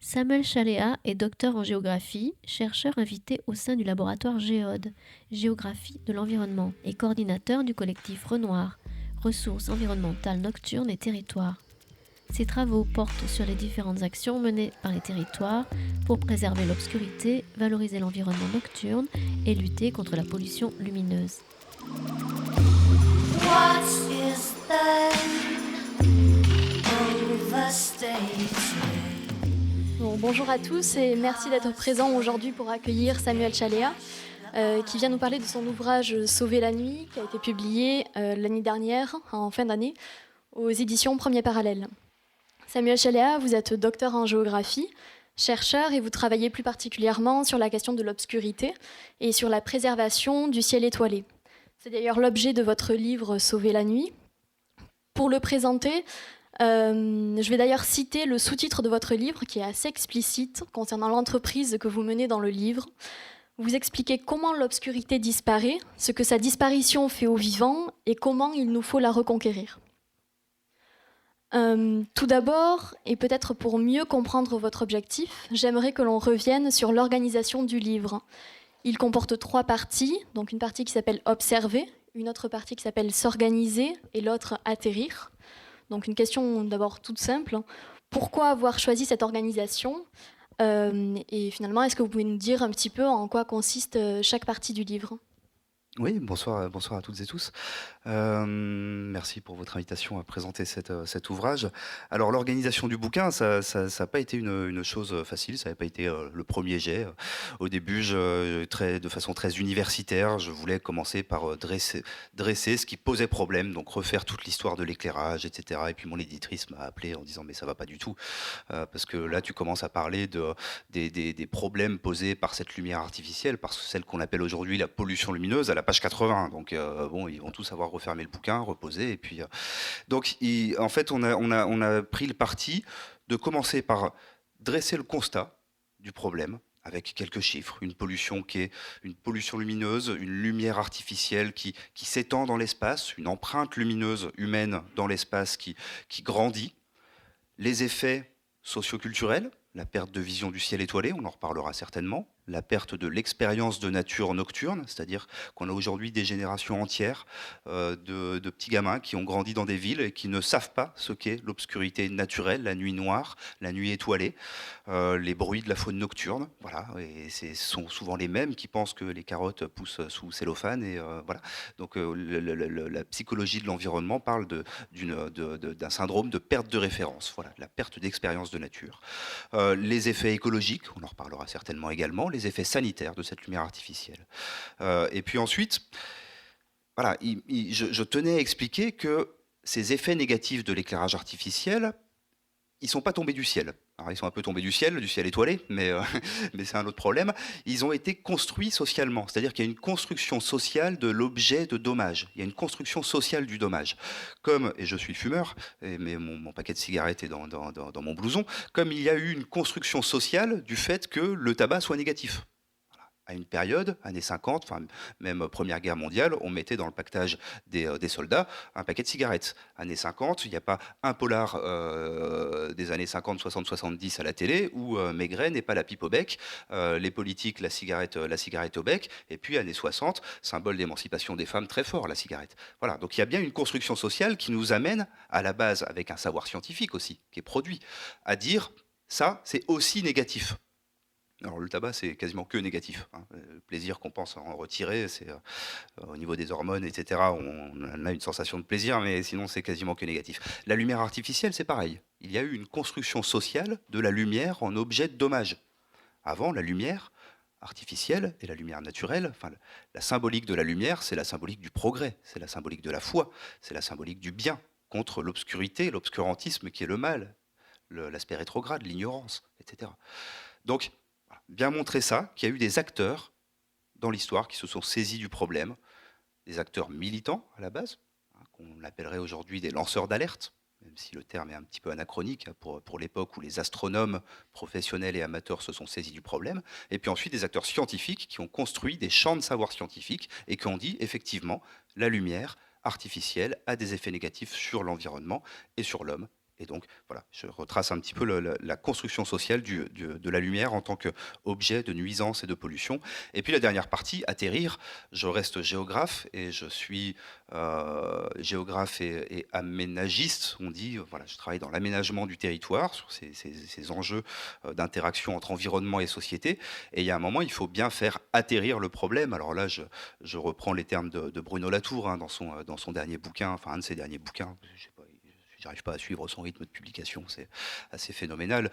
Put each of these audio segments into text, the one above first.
Samuel Chaléa est docteur en géographie, chercheur invité au sein du laboratoire Géode, Géographie de l'environnement, et coordinateur du collectif Renoir, Ressources environnementales nocturnes et territoires. Ses travaux portent sur les différentes actions menées par les territoires pour préserver l'obscurité, valoriser l'environnement nocturne et lutter contre la pollution lumineuse. What is Bonjour à tous et merci d'être présents aujourd'hui pour accueillir Samuel Chaléa qui vient nous parler de son ouvrage Sauver la nuit qui a été publié l'année dernière, en fin d'année, aux éditions Premier Parallèle. Samuel Chaléa, vous êtes docteur en géographie, chercheur et vous travaillez plus particulièrement sur la question de l'obscurité et sur la préservation du ciel étoilé. C'est d'ailleurs l'objet de votre livre Sauver la nuit. Pour le présenter, je vais d'ailleurs citer le sous-titre de votre livre qui est assez explicite concernant l'entreprise que vous menez dans le livre. Vous expliquez comment l'obscurité disparaît, ce que sa disparition fait aux vivants et comment il nous faut la reconquérir. Tout d'abord, et peut-être pour mieux comprendre votre objectif, j'aimerais que l'on revienne sur l'organisation du livre. Il comporte 3 parties, donc une partie qui s'appelle « Observer », une autre partie qui s'appelle « S'organiser » et l'autre « Atterrir ». Donc une question d'abord toute simple. Pourquoi avoir choisi cette organisation ? Et finalement, est-ce que vous pouvez nous dire un petit peu en quoi consiste chaque partie du livre ? Oui, bonsoir à toutes et tous. Merci pour votre invitation à présenter cet ouvrage. Alors l'organisation du bouquin, ça n'a pas été une chose facile, ça n'avait pas été le premier jet. Au début, de façon très universitaire, je voulais commencer par dresser ce qui posait problème, donc refaire toute l'histoire de l'éclairage, etc. Et puis mon éditrice m'a appelé en disant mais ça va pas du tout, parce que là tu commences à parler des problèmes posés par cette lumière artificielle, par celle qu'on appelle aujourd'hui la pollution lumineuse, à la page 80. Donc bon, ils vont tous avoir refermé le bouquin, reposé, et puis donc en fait on a pris le parti de commencer par dresser le constat du problème avec quelques chiffres, une pollution qui est une pollution lumineuse, une lumière artificielle qui s'étend dans l'espace, une empreinte lumineuse humaine dans l'espace qui grandit, les effets socioculturels, la perte de vision du ciel étoilé, on en reparlera certainement, la perte de l'expérience de nature nocturne, c'est-à-dire qu'on a aujourd'hui des générations entières de petits gamins qui ont grandi dans des villes et qui ne savent pas ce qu'est l'obscurité naturelle, la nuit noire, la nuit étoilée, les bruits de la faune nocturne, voilà, et ce sont souvent les mêmes qui pensent que les carottes poussent sous cellophane, et voilà. Donc la psychologie de l'environnement parle d'un syndrome de perte de référence, voilà, la perte d'expérience de nature. Les effets écologiques, on en reparlera certainement également, les effets sanitaires de cette lumière artificielle. Et puis ensuite, voilà, je tenais à expliquer que ces effets négatifs de l'éclairage artificiel, ils ne sont pas tombés du ciel. Alors, ils sont un peu tombés du ciel étoilé, mais c'est un autre problème. Ils ont été construits socialement, c'est-à-dire qu'il y a une construction sociale de l'objet de dommage. Il y a une construction sociale du dommage. Comme, et je suis fumeur, mais mon paquet de cigarettes est dans mon blouson, comme il y a eu une construction sociale du fait que le tabac soit négatif. À une période, années 50, enfin même Première Guerre mondiale, on mettait dans le pactage des soldats un paquet de cigarettes. Années 50, il n'y a pas un polar des années 50, 60, 70 à la télé où Maigret n'est pas la pipe au bec, les politiques la cigarette au bec, et puis années 60, symbole d'émancipation des femmes très fort, la cigarette. Voilà, donc il y a bien une construction sociale qui nous amène à la base, avec un savoir scientifique aussi, qui est produit, à dire ça c'est aussi négatif. Alors le tabac, c'est quasiment que négatif. Le plaisir qu'on pense en retirer, c'est au niveau des hormones, etc. On a une sensation de plaisir, mais sinon c'est quasiment que négatif. La lumière artificielle, c'est pareil. Il y a eu une construction sociale de la lumière en objet de dommage. Avant, la lumière artificielle et la lumière naturelle, enfin la symbolique de la lumière, c'est la symbolique du progrès, c'est la symbolique de la foi, c'est la symbolique du bien contre l'obscurité, l'obscurantisme qui est le mal, l'aspect rétrograde, l'ignorance, etc. Donc, bien montrer ça, qu'il y a eu des acteurs dans l'histoire qui se sont saisis du problème, des acteurs militants à la base, qu'on appellerait aujourd'hui des lanceurs d'alerte, même si le terme est un petit peu anachronique pour l'époque où les astronomes professionnels et amateurs se sont saisis du problème, et puis ensuite des acteurs scientifiques qui ont construit des champs de savoir scientifique et qui ont dit effectivement la lumière artificielle a des effets négatifs sur l'environnement et sur l'homme, Et donc, voilà, je retrace un petit peu la construction sociale de la lumière en tant qu'objet de nuisance et de pollution. Et puis la dernière partie, atterrir. Je reste géographe et je suis géographe et aménagiste. On dit, voilà, je travaille dans l'aménagement du territoire, sur ces enjeux d'interaction entre environnement et société. Et il y a un moment, il faut bien faire atterrir le problème. Alors là, je reprends les termes de Bruno Latour hein, dans son dernier bouquin, enfin un de ses derniers bouquins. Je sais pas, j'arrive pas à suivre son rythme de publication, c'est assez phénoménal,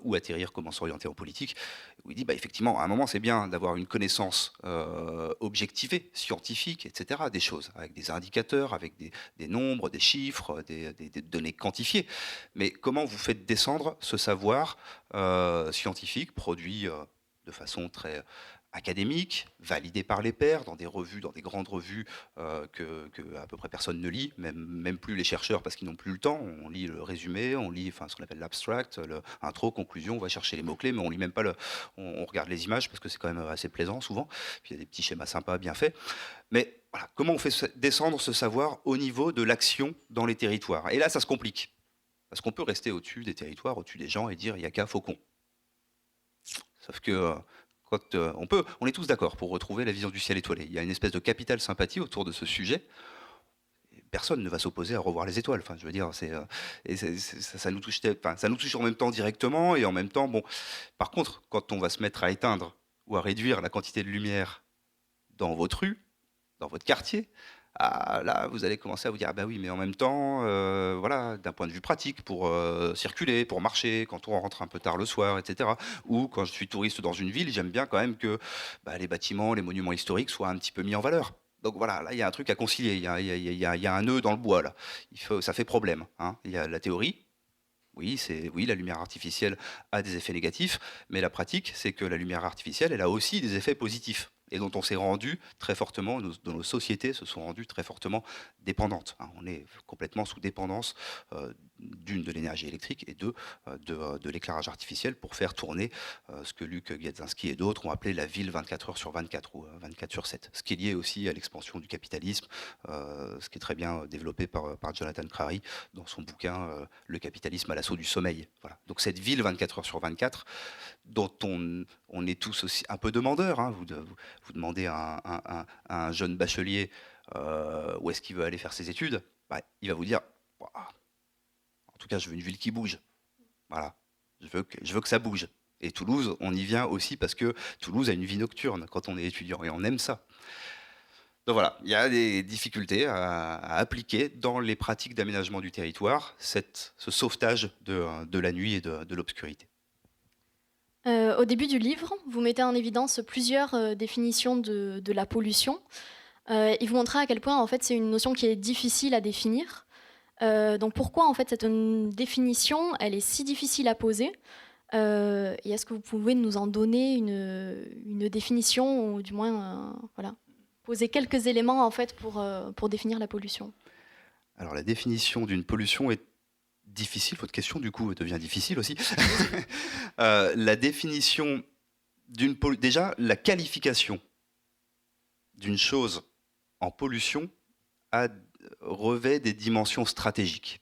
ou atterrir, comment s'orienter en politique, où il dit, effectivement, à un moment, c'est bien d'avoir une connaissance objectivée, scientifique, etc., des choses, avec des indicateurs, avec des nombres, des chiffres, des données quantifiées. Mais comment vous faites descendre ce savoir scientifique, produit de façon très académique, validé par les pairs, dans des revues, dans des grandes revues que à peu près personne ne lit, même plus les chercheurs parce qu'ils n'ont plus le temps. On lit le résumé, on lit ce qu'on appelle l'abstract, l'intro, conclusion, on va chercher les mots-clés, mais on lit même pas on regarde les images parce que c'est quand même assez plaisant souvent. Puis il y a des petits schémas sympas, bien faits. Mais voilà, comment on fait descendre ce savoir au niveau de l'action dans les territoires? Et là, ça se complique. Parce qu'on peut rester au-dessus des territoires, au-dessus des gens et dire il n'y a qu'à Faucon. Sauf que quand on est tous d'accord pour retrouver la vision du ciel étoilé. Il y a une espèce de capitale sympathie autour de ce sujet. Personne ne va s'opposer à revoir les étoiles. Enfin, je veux dire, ça nous touche, ça nous touche en même temps directement et en même temps, bon. Par contre, quand on va se mettre à éteindre ou à réduire la quantité de lumière dans votre rue, dans votre quartier, là, vous allez commencer à vous dire, oui, mais en même temps, voilà, d'un point de vue pratique, pour circuler, pour marcher, quand on rentre un peu tard le soir, etc. Ou quand je suis touriste dans une ville, j'aime bien quand même que les bâtiments, les monuments historiques soient un petit peu mis en valeur. Donc voilà, là, il y a un truc à concilier, il y a un nœud dans le bois, là. Ça fait problème. Hein. Il y a la théorie. Oui, la lumière artificielle a des effets négatifs, mais la pratique, c'est que la lumière artificielle, elle a aussi des effets positifs et dont on s'est rendu très fortement, dont nos sociétés se sont rendues très fortement dépendantes. Hein. On est complètement sous dépendance d'une, de l'énergie électrique et deux, de l'éclairage artificiel pour faire tourner ce que Luc Gadzinski et d'autres ont appelé la ville 24 heures sur 24 ou 24 sur 7. Ce qui est lié aussi à l'expansion du capitalisme, ce qui est très bien développé par Jonathan Crary dans son bouquin Le capitalisme à l'assaut du sommeil. Voilà. Donc cette ville 24 heures sur 24, dont on est tous aussi un peu demandeurs. Hein. Vous demandez à un jeune bachelier où est-ce qu'il veut aller faire ses études, il va vous dire en tout cas, je veux une ville qui bouge. Voilà, je veux que ça bouge. Et Toulouse, on y vient aussi parce que Toulouse a une vie nocturne quand on est étudiant et on aime ça. Donc voilà, il y a des difficultés à appliquer dans les pratiques d'aménagement du territoire, ce sauvetage de la nuit et de l'obscurité. Au début du livre, vous mettez en évidence plusieurs définitions de la pollution et vous montrez à quel point en fait, c'est une notion qui est difficile à définir. Donc pourquoi en fait cette définition elle est si difficile à poser et est-ce que vous pouvez nous en donner une définition ou du moins poser quelques éléments en fait pour définir la pollution? Alors la définition d'une pollution est difficile, votre question du coup devient difficile aussi. La définition d'une pollution, déjà la qualification d'une chose en pollution revêt des dimensions stratégiques.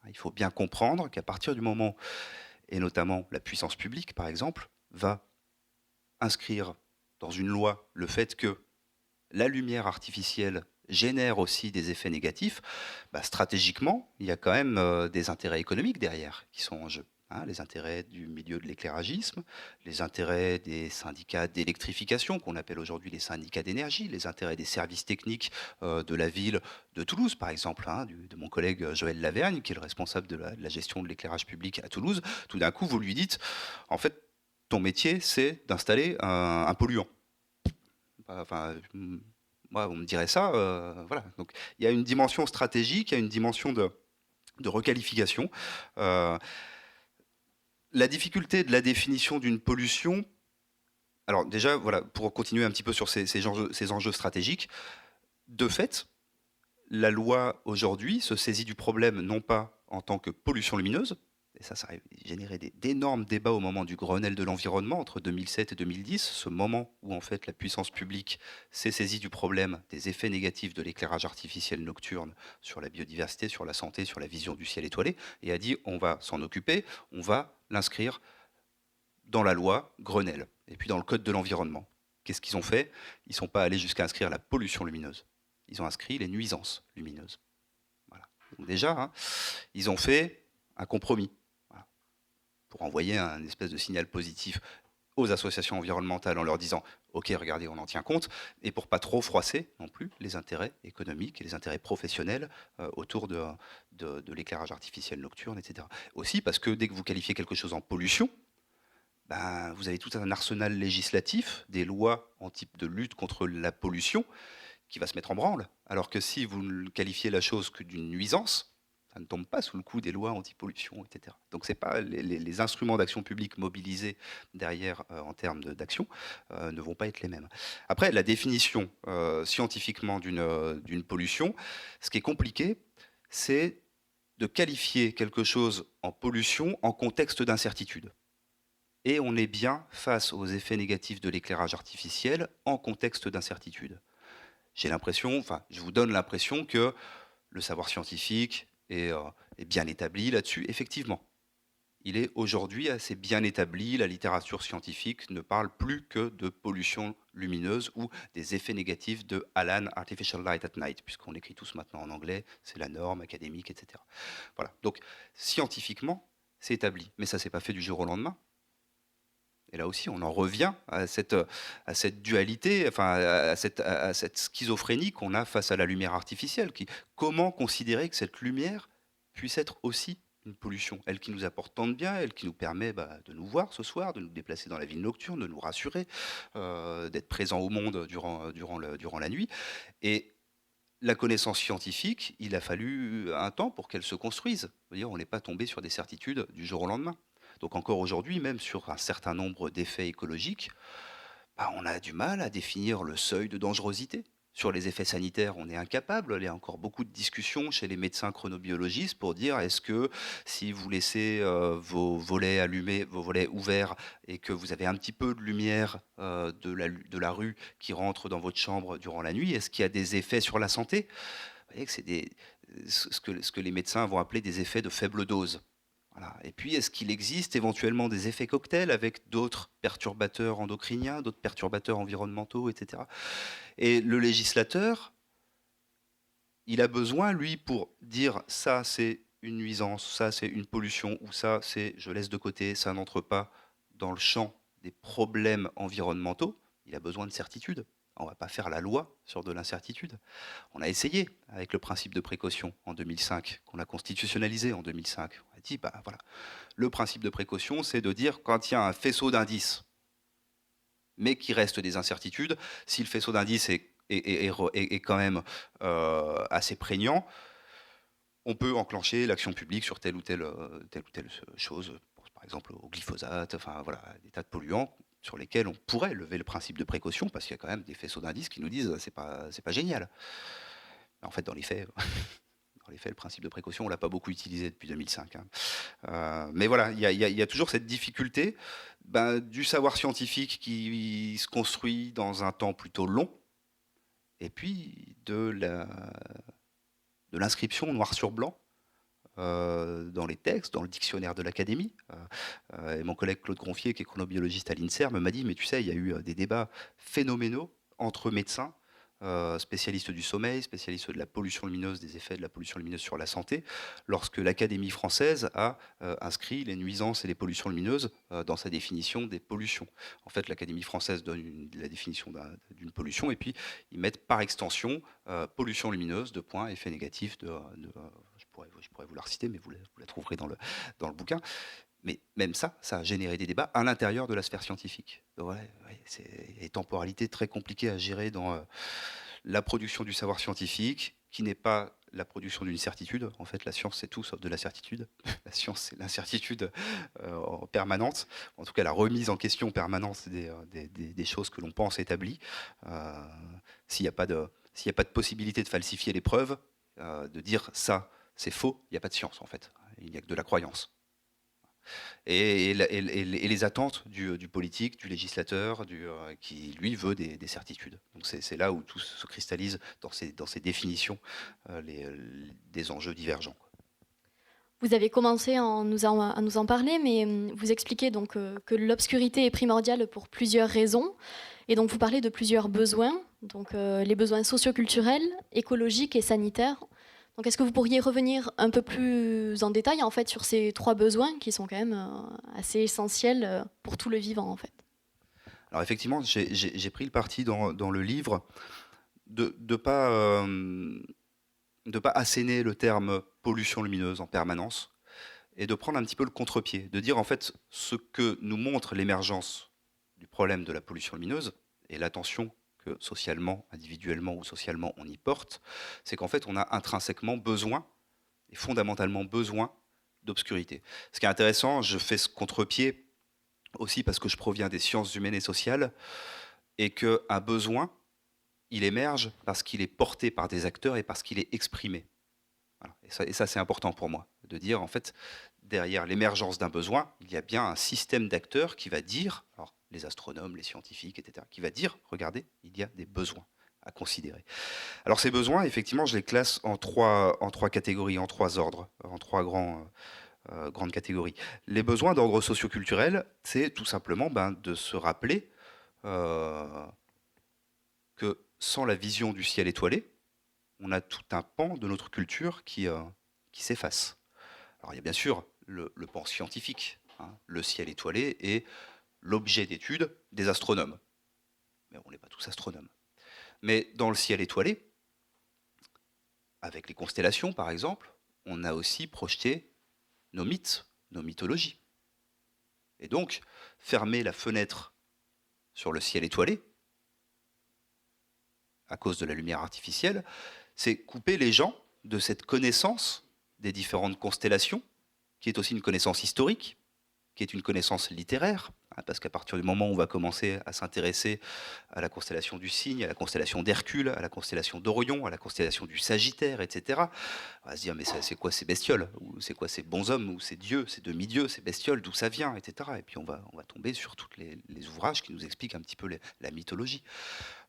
Il faut bien comprendre qu'à partir du moment, et notamment la puissance publique par exemple, va inscrire dans une loi le fait que la lumière artificielle génère aussi des effets négatifs, stratégiquement, il y a quand même des intérêts économiques derrière qui sont en jeu. Hein, les intérêts du milieu de l'éclairagisme, les intérêts des syndicats d'électrification, qu'on appelle aujourd'hui les syndicats d'énergie, les intérêts des services techniques de la ville de Toulouse, par exemple, hein, de mon collègue Joël Lavergne, qui est le responsable de la gestion de l'éclairage public à Toulouse. Tout d'un coup, vous lui dites, en fait, ton métier, c'est d'installer un polluant. Enfin, moi, on me dirait ça, voilà. Donc, il y a une dimension stratégique, il y a une dimension de requalification. La difficulté de la définition d'une pollution, alors déjà, voilà, pour continuer un petit peu sur ces enjeux stratégiques, de fait, la loi aujourd'hui se saisit du problème non pas en tant que pollution lumineuse, et ça a généré d'énormes débats au moment du Grenelle de l'environnement entre 2007 et 2010, ce moment où en fait la puissance publique s'est saisie du problème des effets négatifs de l'éclairage artificiel nocturne sur la biodiversité, sur la santé, sur la vision du ciel étoilé, et a dit on va s'en occuper, on va l'inscrire dans la loi Grenelle, et puis dans le code de l'environnement. Qu'est-ce qu'ils ont fait? Ils ne sont pas allés jusqu'à inscrire la pollution lumineuse. Ils ont inscrit les nuisances lumineuses. Voilà. Donc déjà, hein, ils ont fait un compromis, voilà, pour envoyer un espèce de signal positif aux associations environnementales en leur disant « Ok, regardez, on en tient compte », et pour pas trop froisser non plus les intérêts économiques et les intérêts professionnels autour de l'éclairage artificiel nocturne, etc. Aussi parce que dès que vous qualifiez quelque chose en pollution, ben, vous avez tout un arsenal législatif, des lois en type de lutte contre la pollution qui va se mettre en branle. Alors que si vous ne qualifiez la chose que d'une nuisance, ça ne tombe pas sous le coup des lois anti-pollution, etc. Donc c'est pas les instruments d'action publique mobilisés derrière en termes d'action ne vont pas être les mêmes. Après, la définition scientifiquement d'une pollution, ce qui est compliqué, c'est de qualifier quelque chose en pollution en contexte d'incertitude. Et on est bien face aux effets négatifs de l'éclairage artificiel en contexte d'incertitude. J'ai l'impression, enfin, je vous donne l'impression que le savoir scientifique est bien établi là-dessus. Effectivement, il est aujourd'hui assez bien établi. La littérature scientifique ne parle plus que de pollution lumineuse ou des effets négatifs de ALAN, Artificial Light at Night, puisqu'on écrit tous maintenant en anglais, c'est la norme académique, etc. Voilà. Donc, scientifiquement, c'est établi, mais ça ne s'est pas fait du jour au lendemain. Et là aussi, on en revient à cette dualité, enfin, à cette schizophrénie qu'on a face à la lumière artificielle. Comment considérer que cette lumière puisse être aussi une pollution? Elle qui nous apporte tant de bien, elle qui nous permet de nous voir ce soir, de nous déplacer dans la ville nocturne, de nous rassurer, d'être présents au monde durant la nuit. Et la connaissance scientifique, il a fallu un temps pour qu'elle se construise. On n'est pas tombé sur des certitudes du jour au lendemain. Donc encore aujourd'hui, même sur un certain nombre d'effets écologiques, on a du mal à définir le seuil de dangerosité. Sur les effets sanitaires, on est incapable. Il y a encore beaucoup de discussions chez les médecins chronobiologistes pour dire est-ce que si vous laissez vos volets allumés, vos volets ouverts, et que vous avez un petit peu de lumière de la rue qui rentre dans votre chambre durant la nuit, est-ce qu'il y a des effets sur la santé? Vous voyez que c'est ce que les médecins vont appeler des effets de faible dose. Voilà. Et puis, est-ce qu'il existe éventuellement des effets cocktails avec d'autres perturbateurs endocriniens, d'autres perturbateurs environnementaux, etc. Et le législateur, il a besoin, lui, pour dire ça, c'est une nuisance, ça, c'est une pollution, ou ça, c'est je laisse de côté, ça n'entre pas dans le champ des problèmes environnementaux, il a besoin de certitude. On ne va pas faire la loi sur de l'incertitude. On a essayé avec le principe de précaution en 2005, qu'on a constitutionnalisé en 2005. On a dit, voilà, le principe de précaution, c'est de dire quand il y a un faisceau d'indices, mais qu'il reste des incertitudes, si le faisceau d'indices est quand même assez prégnant, on peut enclencher l'action publique sur telle ou telle chose, par exemple au glyphosate, enfin voilà, des tas de polluants sur lesquels on pourrait lever le principe de précaution, parce qu'il y a quand même des faisceaux d'indices qui nous disent c'est pas génial. Mais en fait, dans les faits, le principe de précaution, on l'a pas beaucoup utilisé depuis 2005. Hein. Mais voilà, il y a toujours cette difficulté du savoir scientifique qui se construit dans un temps plutôt long, et puis de l'inscription noir sur blanc dans les textes, dans le dictionnaire de l'Académie. Et mon collègue Claude Gronfier, qui est chronobiologiste à l'INSERM, m'a dit, mais tu sais, il y a eu des débats phénoménaux entre médecins, spécialistes du sommeil, spécialistes de la pollution lumineuse, des effets de la pollution lumineuse sur la santé, lorsque l'Académie française a inscrit les nuisances et les pollutions lumineuses dans sa définition des pollutions. En fait, l'Académie française donne la définition d'une pollution, et puis ils mettent par extension pollution lumineuse, effet négatif je pourrais vous la reciter, mais vous la trouverez dans le bouquin. Mais même ça a généré des débats à l'intérieur de la sphère scientifique. C'est une temporalité très compliquée à gérer dans la production du savoir scientifique, qui n'est pas la production d'une certitude. En fait, la science, c'est tout sauf de la certitude. La science, c'est l'incertitude permanente. En tout cas, la remise en question permanente des choses que l'on pense établies. S'il n'y a pas de possibilité de falsifier les preuves, de dire ça, c'est faux, il n'y a pas de science, en fait. Il n'y a que de la croyance. Et les attentes du politique, du législateur, qui lui veut des certitudes. Donc c'est là où tout se cristallise dans ces définitions, des enjeux divergents. Vous avez commencé à nous en parler, mais vous expliquez donc que l'obscurité est primordiale pour plusieurs raisons. Et donc vous parlez de plusieurs besoins, donc les besoins socioculturels, écologiques et sanitaires. Donc est-ce que vous pourriez revenir un peu plus en détail en fait sur ces 3 besoins qui sont quand même assez essentiels pour tout le vivant en fait? Alors effectivement, j'ai pris le parti dans le livre de ne pas asséner le terme pollution lumineuse en permanence et de prendre un petit peu le contre-pied, de dire en fait ce que nous montre l'émergence du problème de la pollution lumineuse et l'attention que socialement, individuellement ou socialement on y porte, c'est qu'en fait on a intrinsèquement besoin, et fondamentalement besoin, d'obscurité. Ce qui est intéressant, je fais ce contre-pied aussi parce que je proviens des sciences humaines et sociales, et qu'un besoin, il émerge parce qu'il est porté par des acteurs et parce qu'il est exprimé. Voilà. Et ça c'est important pour moi, de dire en fait, derrière l'émergence d'un besoin, il y a bien un système d'acteurs qui va dire, alors, les astronomes, les scientifiques, etc., qui va dire, regardez, il y a des besoins à considérer. Alors ces besoins, effectivement, je les classe en trois catégories, en 3 ordres, en 3 grandes catégories. Les besoins d'ordre socioculturel, c'est tout simplement de se rappeler que sans la vision du ciel étoilé, on a tout un pan de notre culture qui s'efface. Alors il y a bien sûr le pan scientifique, hein, le ciel étoilé est l'objet d'étude des astronomes. Mais on n'est pas tous astronomes. Mais dans le ciel étoilé, avec les constellations par exemple, on a aussi projeté nos mythes, nos mythologies. Et donc, fermer la fenêtre sur le ciel étoilé, à cause de la lumière artificielle, c'est couper les gens de cette connaissance des différentes constellations, qui est aussi une connaissance historique, qui est une connaissance littéraire, parce qu'à partir du moment où on va commencer à s'intéresser à la constellation du Cygne, à la constellation d'Hercule, à la constellation d'Orion, à la constellation du Sagittaire, etc., on va se dire mais c'est quoi ces bestioles, ou c'est quoi ces bons hommes, ou ces dieux, ces demi-dieux, ces bestioles, d'où ça vient, etc. Et puis on va tomber sur tous les ouvrages qui nous expliquent un petit peu la mythologie.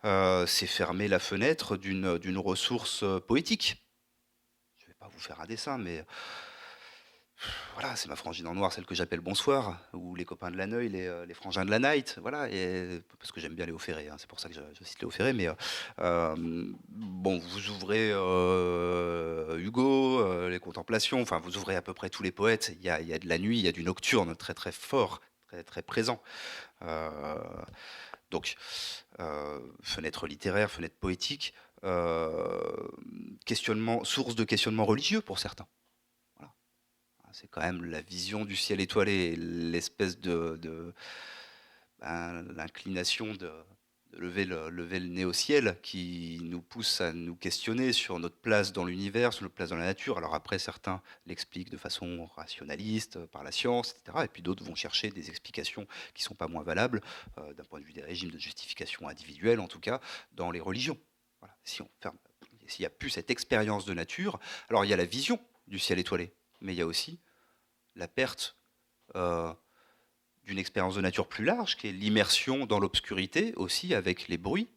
C'est fermer la fenêtre d'une ressource poétique. Je ne vais pas vous faire un dessin, mais voilà, c'est ma frangine en noir, celle que j'appelle Bonsoir, ou les copains de la Neuil, les frangins de la Night, voilà, parce que j'aime bien Léo Ferré, hein, c'est pour ça que je cite Léo Ferré, mais bon, vous ouvrez Hugo, les Contemplations, enfin, vous ouvrez à peu près tous les poètes, il y a de la nuit, il y a du nocturne très très fort, très très présent. Donc, fenêtre littéraire, fenêtre poétique, source de questionnement religieux pour certains. C'est quand même la vision du ciel étoilé, l'espèce l'inclination de lever le nez au ciel qui nous pousse à nous questionner sur notre place dans l'univers, sur notre place dans la nature. Alors après, certains l'expliquent de façon rationaliste, par la science, etc. Et puis d'autres vont chercher des explications qui ne sont pas moins valables, d'un point de vue des régimes de justification individuelle, en tout cas, dans les religions. Voilà. S'il n'y a plus cette expérience de nature, alors il y a la vision du ciel étoilé, mais il y a aussi la perte d'une expérience de nature plus large, qui est l'immersion dans l'obscurité, aussi avec les bruits.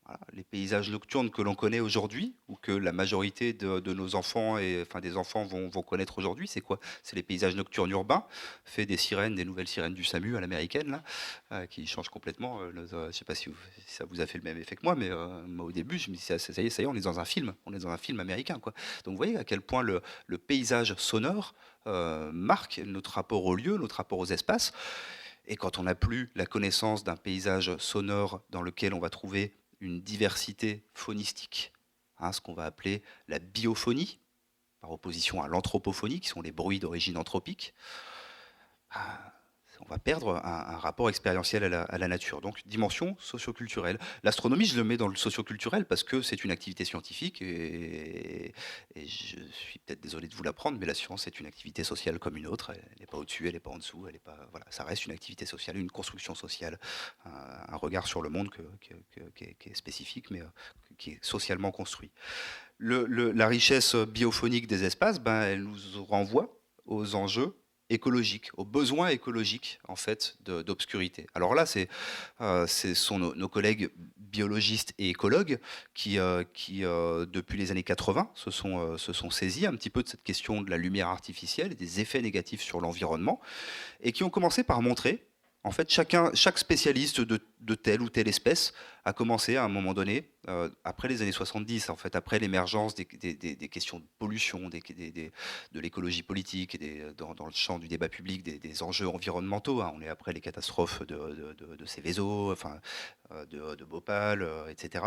Voilà, les paysages nocturnes que l'on connaît aujourd'hui, ou que la majorité de nos enfants, des enfants vont connaître aujourd'hui, c'est quoi? C'est les paysages nocturnes urbains, faits des sirènes, des nouvelles sirènes du SAMU à l'américaine, là, qui changent complètement. Je ne sais pas si ça vous a fait le même effet que moi, mais moi au début, je me dis, ça y est, on est dans un film, américain, quoi. Donc vous voyez à quel point le paysage sonore marque notre rapport au lieu, notre rapport aux espaces. Et quand on n'a plus la connaissance d'un paysage sonore dans lequel on va trouver une diversité phonistique, hein, ce qu'on va appeler la biophonie, par opposition à l'anthropophonie, qui sont les bruits d'origine anthropique, on va perdre un rapport expérientiel à la nature. Donc, dimension socioculturelle. L'astronomie, je le mets dans le socioculturel parce que c'est une activité scientifique et je suis peut-être désolé de vous l'apprendre, mais la science est une activité sociale comme une autre. Elle n'est pas au-dessus, elle n'est pas en dessous, elle est pas, voilà, ça reste une activité sociale, une construction sociale, un regard sur le monde qui est spécifique, mais qui est socialement construit. La richesse biophonique des espaces, elle nous renvoie aux enjeux écologique, aux besoins écologiques en fait d'obscurité. Alors là, ce sont nos collègues biologistes et écologues qui depuis les années 80, se sont saisis un petit peu de cette question de la lumière artificielle et des effets négatifs sur l'environnement, et qui ont commencé par montrer, en fait, chaque spécialiste de telle ou telle espèce a commencé à un moment donné, après les années 70, en fait, après l'émergence des questions de pollution, de l'écologie politique, et dans le champ du débat public, des enjeux environnementaux. Hein. On est après les catastrophes de Céveso, enfin, de Bhopal, etc.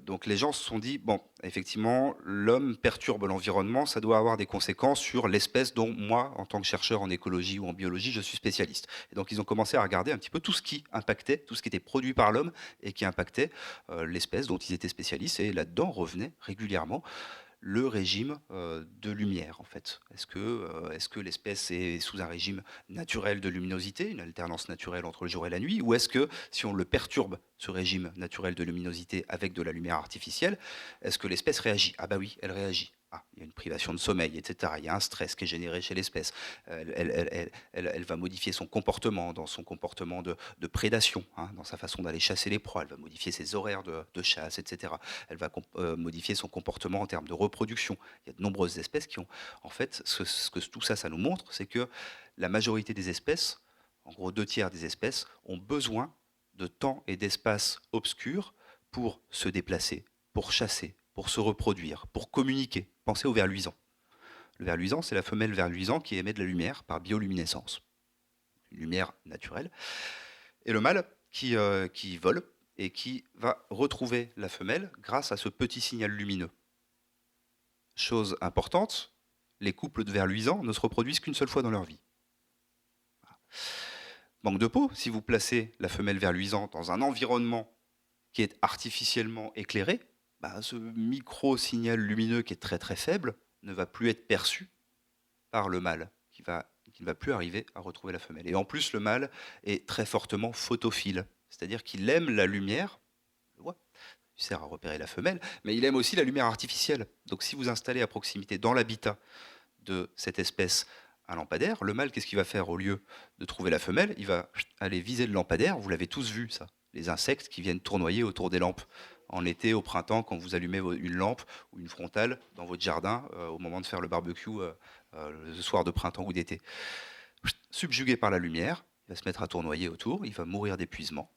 Donc les gens se sont dit, bon, effectivement, l'homme perturbe l'environnement, ça doit avoir des conséquences sur l'espèce dont moi, en tant que chercheur en écologie ou en biologie, je suis spécialiste. Et donc ils ont commencé à regarder un petit peu tout ce qui impactait, tout ce qui était produit par l'homme et qui impactait l'espèce dont ils étaient spécialistes. Et là-dedans revenait régulièrement le régime de lumière, en fait. Est-ce que l'espèce est sous un régime naturel de luminosité, une alternance naturelle entre le jour et la nuit, ou est-ce que si on le perturbe, ce régime naturel de luminosité, avec de la lumière artificielle, est-ce que l'espèce réagit? Ah bah oui, elle réagit. Ah, il y a une privation de sommeil, etc. Il y a un stress qui est généré chez l'espèce. Elle va modifier son comportement, dans son comportement de prédation, hein, dans sa façon d'aller chasser les proies. Elle va modifier ses horaires de chasse, etc. Elle va modifier son comportement en termes de reproduction. Il y a de nombreuses espèces qui ont... En fait, ce que tout ça, ça nous montre, c'est que la majorité des espèces, en gros 2/3 des espèces, ont besoin de temps et d'espace obscurs pour se déplacer, pour chasser, pour se reproduire, pour communiquer. Pensez au ver luisant. Le ver luisant, c'est la femelle ver luisant qui émet de la lumière par bioluminescence, une lumière naturelle. Et le mâle qui vole et qui va retrouver la femelle grâce à ce petit signal lumineux. Chose importante, les couples de vers luisants ne se reproduisent qu'une seule fois dans leur vie. Manque de peau, si vous placez la femelle ver luisant dans un environnement qui est artificiellement éclairé, ce micro-signal lumineux qui est très très faible ne va plus être perçu par le mâle, qui ne va plus arriver à retrouver la femelle. Et en plus, le mâle est très fortement photophile, c'est-à-dire qu'il aime la lumière, il sert à repérer la femelle, mais il aime aussi la lumière artificielle. Donc si vous installez à proximité, dans l'habitat de cette espèce, un lampadaire, le mâle, qu'est-ce qu'il va faire? Au lieu de trouver la femelle, il va aller viser le lampadaire. Vous l'avez tous vu, ça, les insectes qui viennent tournoyer autour des lampes. En été, au printemps, quand vous allumez une lampe ou une frontale dans votre jardin, au moment de faire le barbecue le soir de printemps ou d'été. Subjugué par la lumière, il va se mettre à tournoyer autour, il va mourir d'épuisement.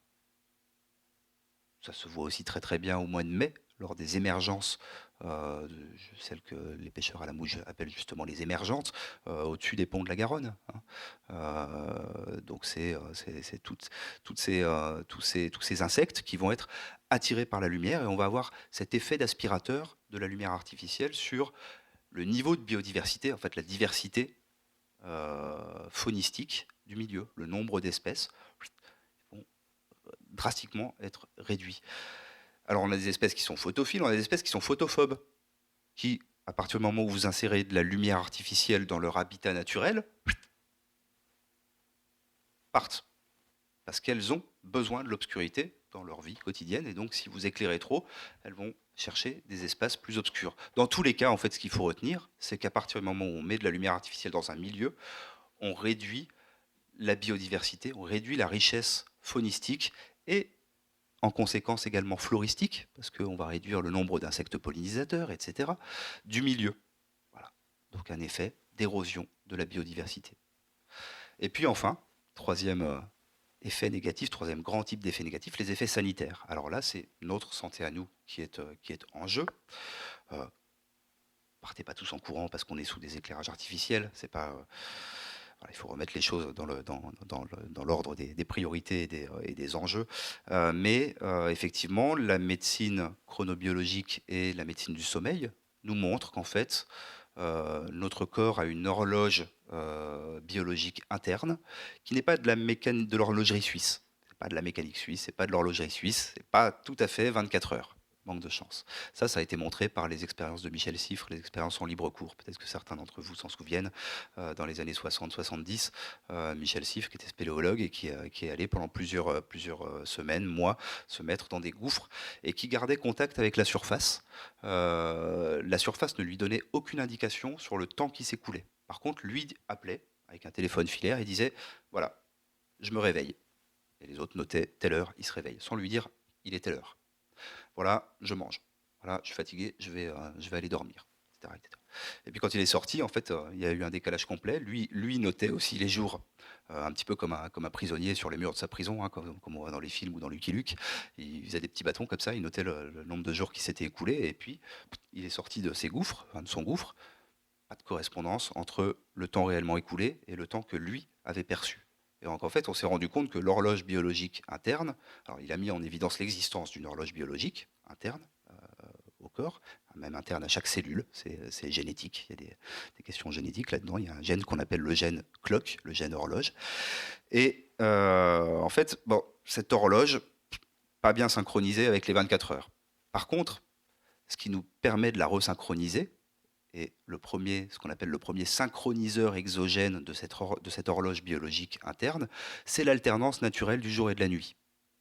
Ça se voit aussi très très bien au mois de mai, lors des émergences, celles que les pêcheurs à la mouche appellent justement les émergentes, au-dessus des ponts de la Garonne. Donc c'est tous ces insectes qui vont être attirés par la lumière, et on va avoir cet effet d'aspirateur de la lumière artificielle sur le niveau de biodiversité, en fait la diversité faunistique du milieu, le nombre d'espèces vont drastiquement être réduit. Alors on a des espèces qui sont photophiles, on a des espèces qui sont photophobes, qui, à partir du moment où vous insérez de la lumière artificielle dans leur habitat naturel, partent, parce qu'elles ont besoin de l'obscurité dans leur vie quotidienne, et donc si vous éclairez trop, elles vont chercher des espaces plus obscurs. Dans tous les cas, en fait, ce qu'il faut retenir, c'est qu'à partir du moment où on met de la lumière artificielle dans un milieu, on réduit la biodiversité, on réduit la richesse faunistique, et en conséquence également floristique, parce qu'on va réduire le nombre d'insectes pollinisateurs, etc., du milieu. Voilà. Donc un effet d'érosion de la biodiversité. Et puis enfin, troisième effet négatif, troisième grand type d'effet négatif, les effets sanitaires. Alors là, c'est notre santé à nous qui est en jeu. Partez pas tous en courant parce qu'on est sous des éclairages artificiels, c'est pas... Voilà, il faut remettre les choses dans l'ordre des priorités et des enjeux. Mais effectivement, la médecine chronobiologique et la médecine du sommeil nous montrent qu'en fait, notre corps a une horloge biologique interne qui n'est pas de l'horlogerie suisse. C'est pas de la mécanique suisse, c'est pas de l'horlogerie suisse, c'est pas tout à fait 24 heures. Manque de chance. Ça a été montré par les expériences de Michel Siffre, les expériences en libre cours. Peut-être que certains d'entre vous s'en souviennent. Dans les années 60-70, Michel Siffre, qui était spéléologue et qui est allé pendant plusieurs semaines, mois, se mettre dans des gouffres et qui gardait contact avec la surface. La surface ne lui donnait aucune indication sur le temps qui s'écoulait. Par contre, lui appelait avec un téléphone filaire et disait « Voilà, je me réveille ». Et les autres notaient « Telle heure, il se réveille », sans lui dire « Il est telle heure ». Voilà, je mange. Voilà, je suis fatigué, je vais aller dormir, etc., etc. Et puis quand il est sorti, en fait, il y a eu un décalage complet. Lui notait aussi les jours, un petit peu comme un prisonnier sur les murs de sa prison, hein, comme on voit dans les films ou dans Lucky Luke. Il faisait des petits bâtons comme ça, il notait le nombre de jours qui s'étaient écoulés, et puis il est sorti de ses gouffres, enfin, de son gouffre. Pas de correspondance entre le temps réellement écoulé et le temps que lui avait perçu. Et donc en fait, on s'est rendu compte que l'horloge biologique interne, alors il a mis en évidence l'existence d'une horloge biologique interne au corps, même interne à chaque cellule, c'est génétique, il y a des questions génétiques là-dedans, il y a un gène qu'on appelle le gène clock, le gène horloge. Et en fait, bon, cette horloge, pas bien synchronisée avec les 24 heures. Par contre, ce qui nous permet de la resynchroniser, et ce qu'on appelle le premier synchroniseur exogène de cette horloge biologique interne, c'est l'alternance naturelle du jour et de la nuit.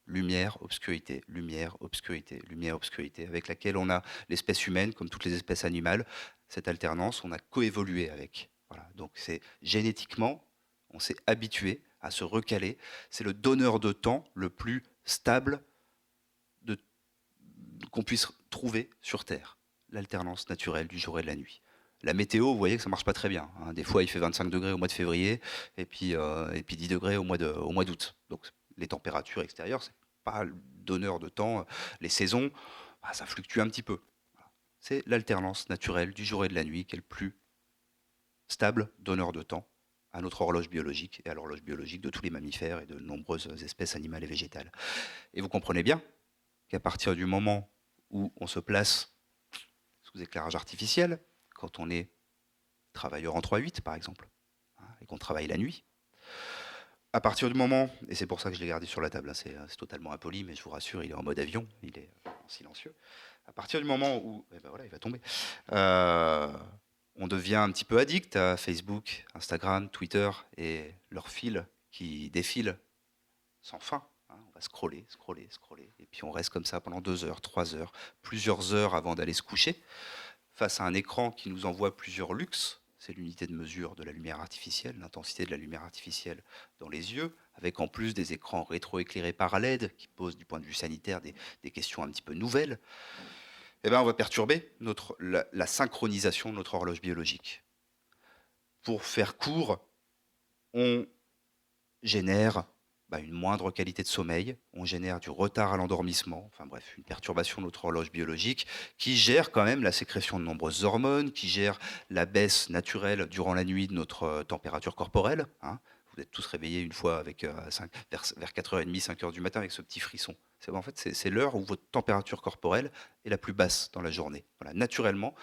Lumière, obscurité, lumière, obscurité, lumière, obscurité, avec laquelle on a l'espèce humaine, comme toutes les espèces animales, cette alternance, on a coévolué avec. Voilà. Donc c'est génétiquement, on s'est habitué à se recaler. C'est le donneur de temps le plus stable qu'on puisse trouver sur Terre, l'alternance naturelle du jour et de la nuit. La météo, vous voyez que ça marche pas très bien, hein. Des fois, il fait 25 degrés au mois de février et puis 10 degrés au mois d'août. Donc, les températures extérieures, c'est pas le donneur de temps. Les saisons, ça fluctue un petit peu. C'est l'alternance naturelle du jour et de la nuit qui est le plus stable donneur de temps à notre horloge biologique et à l'horloge biologique de tous les mammifères et de nombreuses espèces animales et végétales. Et vous comprenez bien qu'à partir du moment où on se place sous éclairage artificiel, quand on est travailleur en 3/8 par exemple, hein, et qu'on travaille la nuit, à partir du moment, et c'est pour ça que je l'ai gardé sur la table, hein, c'est totalement impoli, mais je vous rassure, il est en mode avion, il est en silencieux. À partir du moment où, eh ben voilà, il va tomber, on devient un petit peu addict à Facebook, Instagram, Twitter et leurs fils qui défilent sans fin. Hein, on va scroller, scroller, scroller, et puis on reste comme ça pendant 2 heures, 3 heures, plusieurs heures avant d'aller se coucher, face à un écran qui nous envoie plusieurs lux, c'est l'unité de mesure de la lumière artificielle, l'intensité de la lumière artificielle dans les yeux, avec en plus des écrans rétroéclairés par LED qui posent du point de vue sanitaire des questions un petit peu nouvelles, eh ben on va perturber la synchronisation de notre horloge biologique. Pour faire court, on génère une moindre qualité de sommeil, on génère du retard à l'endormissement, enfin bref, une perturbation de notre horloge biologique qui gère quand même la sécrétion de nombreuses hormones, qui gère la baisse naturelle durant la nuit de notre température corporelle. Hein. Vous êtes tous réveillés une fois avec, vers 4h30, 5h du matin avec ce petit frisson. En fait, c'est l'heure où votre température corporelle est la plus basse dans la journée. Voilà, naturellement,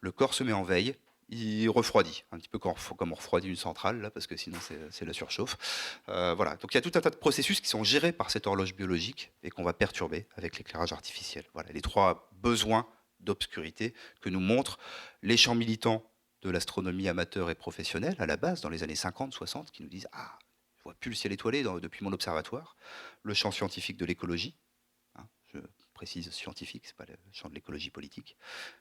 le corps se met en veille, il refroidit, un petit peu comme on refroidit une centrale, là, parce que sinon c'est la surchauffe. Voilà. Donc il y a tout un tas de processus qui sont gérés par cette horloge biologique et qu'on va perturber avec l'éclairage artificiel. Voilà les 3 besoins d'obscurité que nous montrent les champs militants de l'astronomie amateur et professionnelle, à la base, dans les années 50-60, qui nous disent « Ah, je ne vois plus le ciel étoilé depuis mon observatoire », le champ scientifique de l'écologie, hein, je précise scientifique, ce n'est pas le champ de l'écologie politique,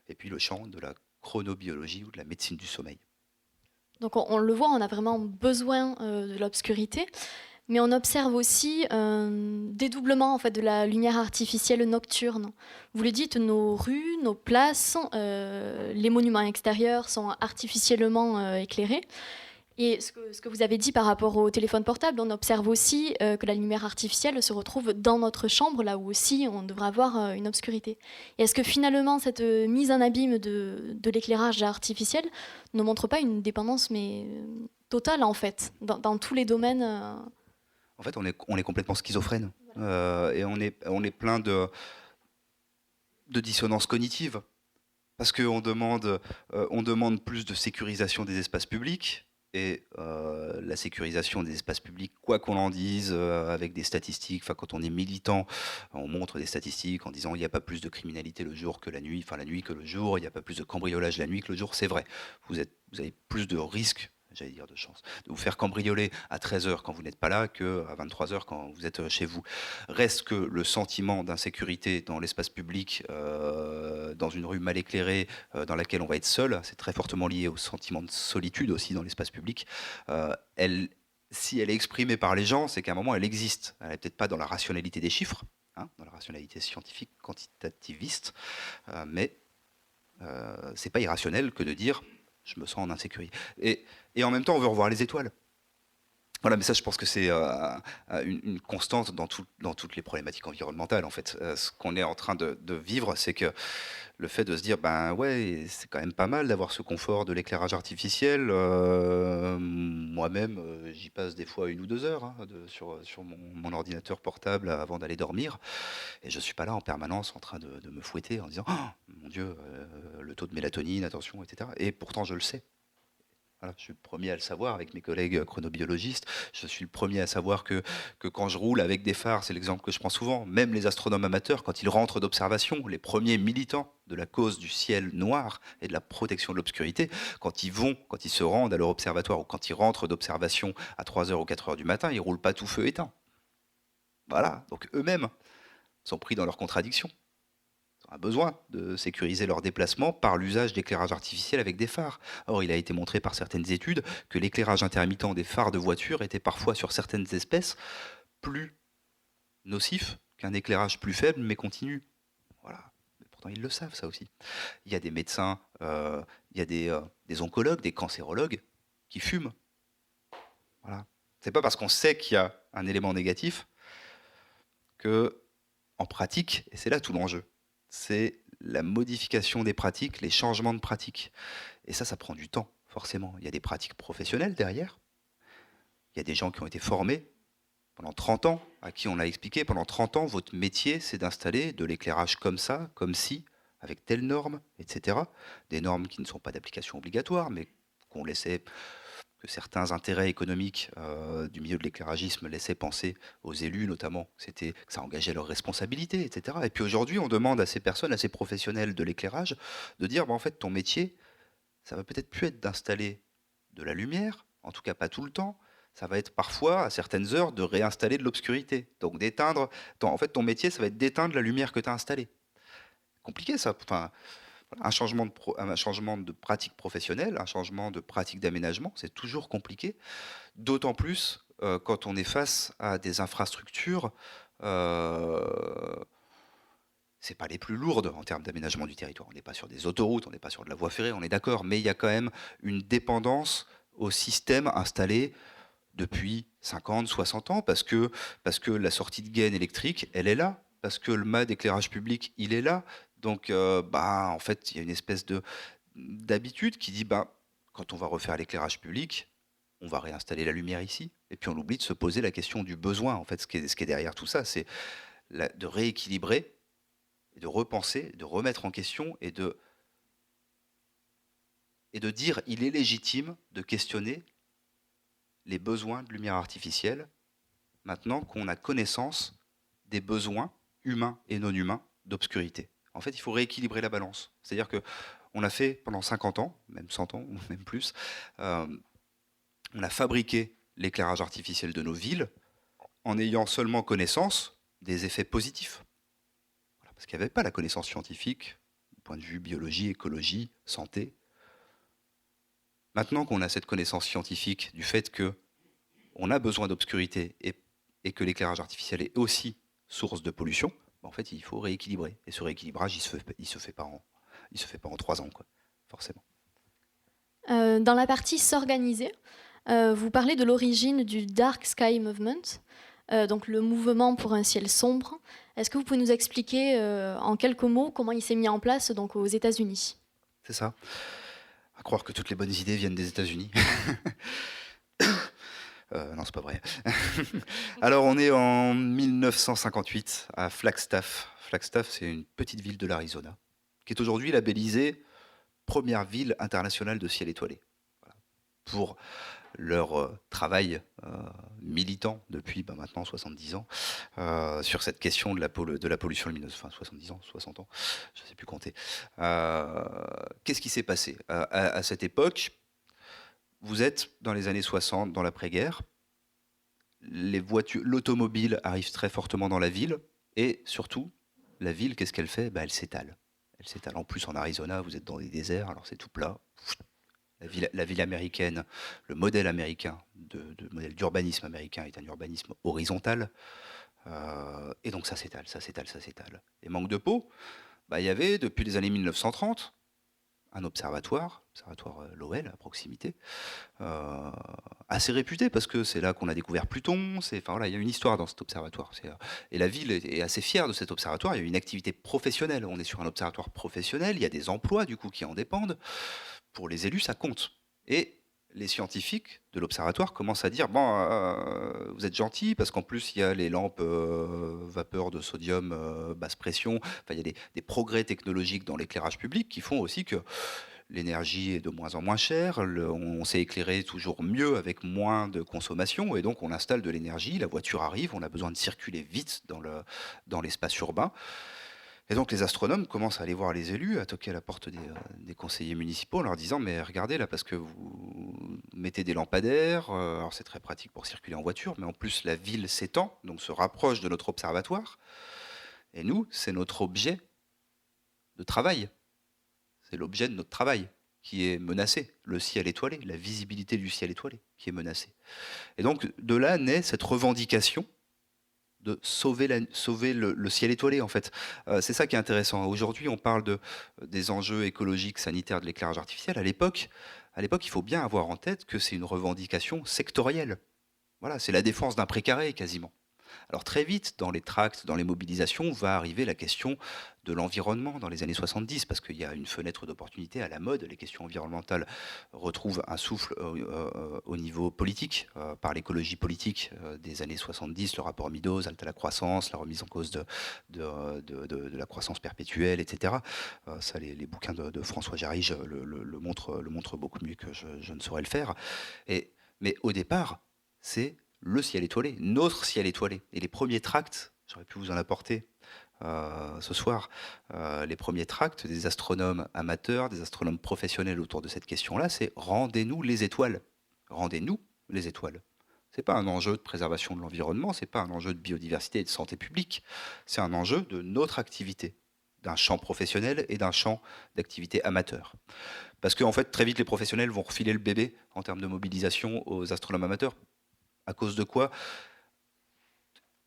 et puis le champ de la chronobiologie ou de la médecine du sommeil. Donc on le voit, on a vraiment besoin de l'obscurité, mais on observe aussi un dédoublement en fait, de la lumière artificielle nocturne. Vous le dites, nos rues, nos places, les monuments extérieurs sont artificiellement éclairés. Et ce que vous avez dit par rapport au téléphone portable, on observe aussi que la lumière artificielle se retrouve dans notre chambre, là où aussi on devrait avoir une obscurité. Et est-ce que finalement cette mise en abîme de l'éclairage artificiel ne montre pas une dépendance totale en fait, dans tous les domaines En fait, on est complètement schizophrène. Voilà. Et on est plein de dissonance cognitive. Parce qu'on demande plus de sécurisation des espaces publics. Et la sécurisation des espaces publics, quoi qu'on en dise, avec des statistiques, quand on est militant, on montre des statistiques en disant il n'y a pas plus de criminalité le jour que la nuit, enfin la nuit que le jour, il n'y a pas plus de cambriolage la nuit que le jour, c'est vrai. Vous avez plus de risques j'allais dire de chance, de vous faire cambrioler à 13h quand vous n'êtes pas là qu'à 23h quand vous êtes chez vous. Reste que le sentiment d'insécurité dans l'espace public, dans une rue mal éclairée, dans laquelle on va être seul, c'est très fortement lié au sentiment de solitude aussi dans l'espace public. Si elle est exprimée par les gens, c'est qu'à un moment elle existe. Elle n'est peut-être pas dans la rationalité des chiffres, dans la rationalité scientifique, quantitativiste, mais c'est pas irrationnel que de dire je me sens en insécurité. Et en même temps, on veut revoir les étoiles. Voilà, mais ça, je pense que c'est une constante dans toutes les problématiques environnementales, en fait. Ce qu'on est en train de vivre, c'est que le fait de se dire, ben ouais, c'est quand même pas mal d'avoir ce confort de l'éclairage artificiel. Moi-même, j'y passe des fois 1 ou 2 heures sur mon ordinateur portable avant d'aller dormir. Et je suis pas là en permanence en train de me fouetter en disant, oh, mon Dieu, le taux de mélatonine, attention, etc. Et pourtant, je le sais. Voilà, je suis le premier à le savoir avec mes collègues chronobiologistes. Je suis le premier à savoir que quand je roule avec des phares, c'est l'exemple que je prends souvent, même les astronomes amateurs, quand ils rentrent d'observation, les premiers militants de la cause du ciel noir et de la protection de l'obscurité, quand ils se rendent à leur observatoire ou quand ils rentrent d'observation à 3h ou 4h du matin, ils ne roulent pas tout feu éteint. Voilà, donc eux-mêmes sont pris dans leurs contradictions. A besoin de sécuriser leurs déplacements par l'usage d'éclairage artificiel avec des phares. Or, il a été montré par certaines études que l'éclairage intermittent des phares de voiture était parfois, sur certaines espèces, plus nocif qu'un éclairage plus faible mais continu. Voilà. Mais pourtant, ils le savent, ça aussi. Il y a des médecins, il y a des oncologues, des cancérologues qui fument. Voilà. C'est pas parce qu'on sait qu'il y a un élément négatif que, en pratique, et c'est là tout l'enjeu, c'est la modification des pratiques, les changements de pratiques. Et ça prend du temps, forcément. Il y a des pratiques professionnelles derrière. Il y a des gens qui ont été formés pendant 30 ans, à qui on a expliqué, pendant 30 ans, votre métier, c'est d'installer de l'éclairage comme ça, comme ci, avec telles normes, etc. Des normes qui ne sont pas d'application obligatoire, mais qu'on laissait... que certains intérêts économiques du milieu de l'éclairagisme laissaient penser aux élus notamment que ça engageait leurs responsabilités, etc. Et puis aujourd'hui, on demande à ces personnes, à ces professionnels de l'éclairage, de dire, en fait, ton métier, ça va peut-être plus être d'installer de la lumière, en tout cas pas tout le temps, ça va être parfois, à certaines heures, de réinstaller de l'obscurité. Donc d'éteindre, en fait, ton métier, ça va être d'éteindre la lumière que tu as installée. Compliqué ça, enfin... Un changement de pratique professionnelle, un changement de pratique d'aménagement, c'est toujours compliqué, d'autant plus quand on est face à des infrastructures, c'est pas les plus lourdes en termes d'aménagement du territoire. On n'est pas sur des autoroutes, on n'est pas sur de la voie ferrée, on est d'accord, mais il y a quand même une dépendance au système installé depuis 50, 60 ans, parce que la sortie de gaine électrique, elle est là, parce que le mât d'éclairage public, il est là. Donc, en fait, il y a une espèce d'habitude qui dit, quand on va refaire l'éclairage public, on va réinstaller la lumière ici. Et puis, on oublie de se poser la question du besoin. En fait, ce qui est derrière tout ça, c'est de rééquilibrer, et de repenser, de remettre en question et de dire, il est légitime de questionner les besoins de lumière artificielle maintenant qu'on a connaissance des besoins humains et non humains d'obscurité. En fait, il faut rééquilibrer la balance. C'est-à-dire qu'on a fait pendant 50 ans, même 100 ans, ou même plus, on a fabriqué l'éclairage artificiel de nos villes en ayant seulement connaissance des effets positifs. Voilà, parce qu'il n'y avait pas la connaissance scientifique, du point de vue biologie, écologie, santé. Maintenant qu'on a cette connaissance scientifique du fait qu'on a besoin d'obscurité et que l'éclairage artificiel est aussi source de pollution, en fait, il faut rééquilibrer. Et ce rééquilibrage, il se fait pas en 3 ans, quoi, forcément. Dans la partie s'organiser, vous parlez de l'origine du Dark Sky Movement, donc le mouvement pour un ciel sombre. Est-ce que vous pouvez nous expliquer en quelques mots comment il s'est mis en place donc, aux États-Unis ? C'est ça. À croire que toutes les bonnes idées viennent des États-Unis. Non, c'est pas vrai. Alors, on est en 1958 à Flagstaff. Flagstaff, c'est une petite ville de l'Arizona, qui est aujourd'hui labellisée première ville internationale de ciel étoilé. Voilà. Pour leur travail militant depuis maintenant 70 ans sur cette question de la pollution lumineuse. Enfin, 70 ans, 60 ans, je ne sais plus compter. Qu'est-ce qui s'est passé à cette époque ? vous êtes dans les années 60, dans l'après-guerre. L'automobile arrive très fortement dans la ville. Et surtout, la ville, qu'est-ce qu'elle fait? Elle s'étale. Elle s'étale. En plus, en Arizona, vous êtes dans des déserts, alors c'est tout plat. La ville américaine, le modèle américain, le modèle d'urbanisme américain est un urbanisme horizontal. Et donc ça s'étale, ça s'étale, ça s'étale. Et manque de peau, il y avait depuis les années 1930 un observatoire Lowell à proximité, assez réputé parce que c'est là qu'on a découvert Pluton. Il y a une histoire dans cet observatoire. Et la ville est assez fière de cet observatoire. Il y a une activité professionnelle. On est sur un observatoire professionnel. Il y a des emplois du coup qui en dépendent. Pour les élus, ça compte. Et les scientifiques de l'observatoire commencent à dire vous êtes gentils parce qu'en plus il y a les lampes vapeur de sodium basse pression. Il y a des progrès technologiques dans l'éclairage public qui font aussi que l'énergie est de moins en moins chère, on s'est éclairé toujours mieux avec moins de consommation, et donc on installe de l'énergie, la voiture arrive, on a besoin de circuler vite dans l'espace urbain. Et donc les astronomes commencent à aller voir les élus, à toquer à la porte des conseillers municipaux en leur disant mais regardez là, parce que vous mettez des lampadaires, alors c'est très pratique pour circuler en voiture, mais en plus la ville s'étend, donc se rapproche de notre observatoire, et nous, c'est notre objet de travail. C'est l'objet de notre travail qui est menacé, le ciel étoilé, la visibilité du ciel étoilé qui est menacée. Et donc de là naît cette revendication de sauver le ciel étoilé en fait. C'est ça qui est intéressant. Aujourd'hui on parle des enjeux écologiques, sanitaires de l'éclairage artificiel. À l'époque, il faut bien avoir en tête que c'est une revendication sectorielle. Voilà, c'est la défense d'un précaré quasiment. Alors très vite, dans les tracts, dans les mobilisations, va arriver la question de l'environnement dans les années 70, parce qu'il y a une fenêtre d'opportunité à la mode. Les questions environnementales retrouvent un souffle au niveau politique, par l'écologie politique des années 70, le rapport Meadows, Halte à la croissance, la remise en cause de la croissance perpétuelle, etc. Ça, les bouquins de François Jarige le montrent beaucoup mieux que je ne saurais le faire. Mais au départ, c'est le ciel étoilé, notre ciel étoilé. Et les premiers tracts, j'aurais pu vous en apporter ce soir, les premiers tracts des astronomes amateurs, des astronomes professionnels autour de cette question-là, c'est « rendez-nous les étoiles ». Rendez-nous les étoiles. Ce n'est pas un enjeu de préservation de l'environnement, ce n'est pas un enjeu de biodiversité et de santé publique, c'est un enjeu de notre activité, d'un champ professionnel et d'un champ d'activité amateur. Parce qu'en fait, très vite, les professionnels vont refiler le bébé en termes de mobilisation aux astronomes amateurs. À cause de quoi?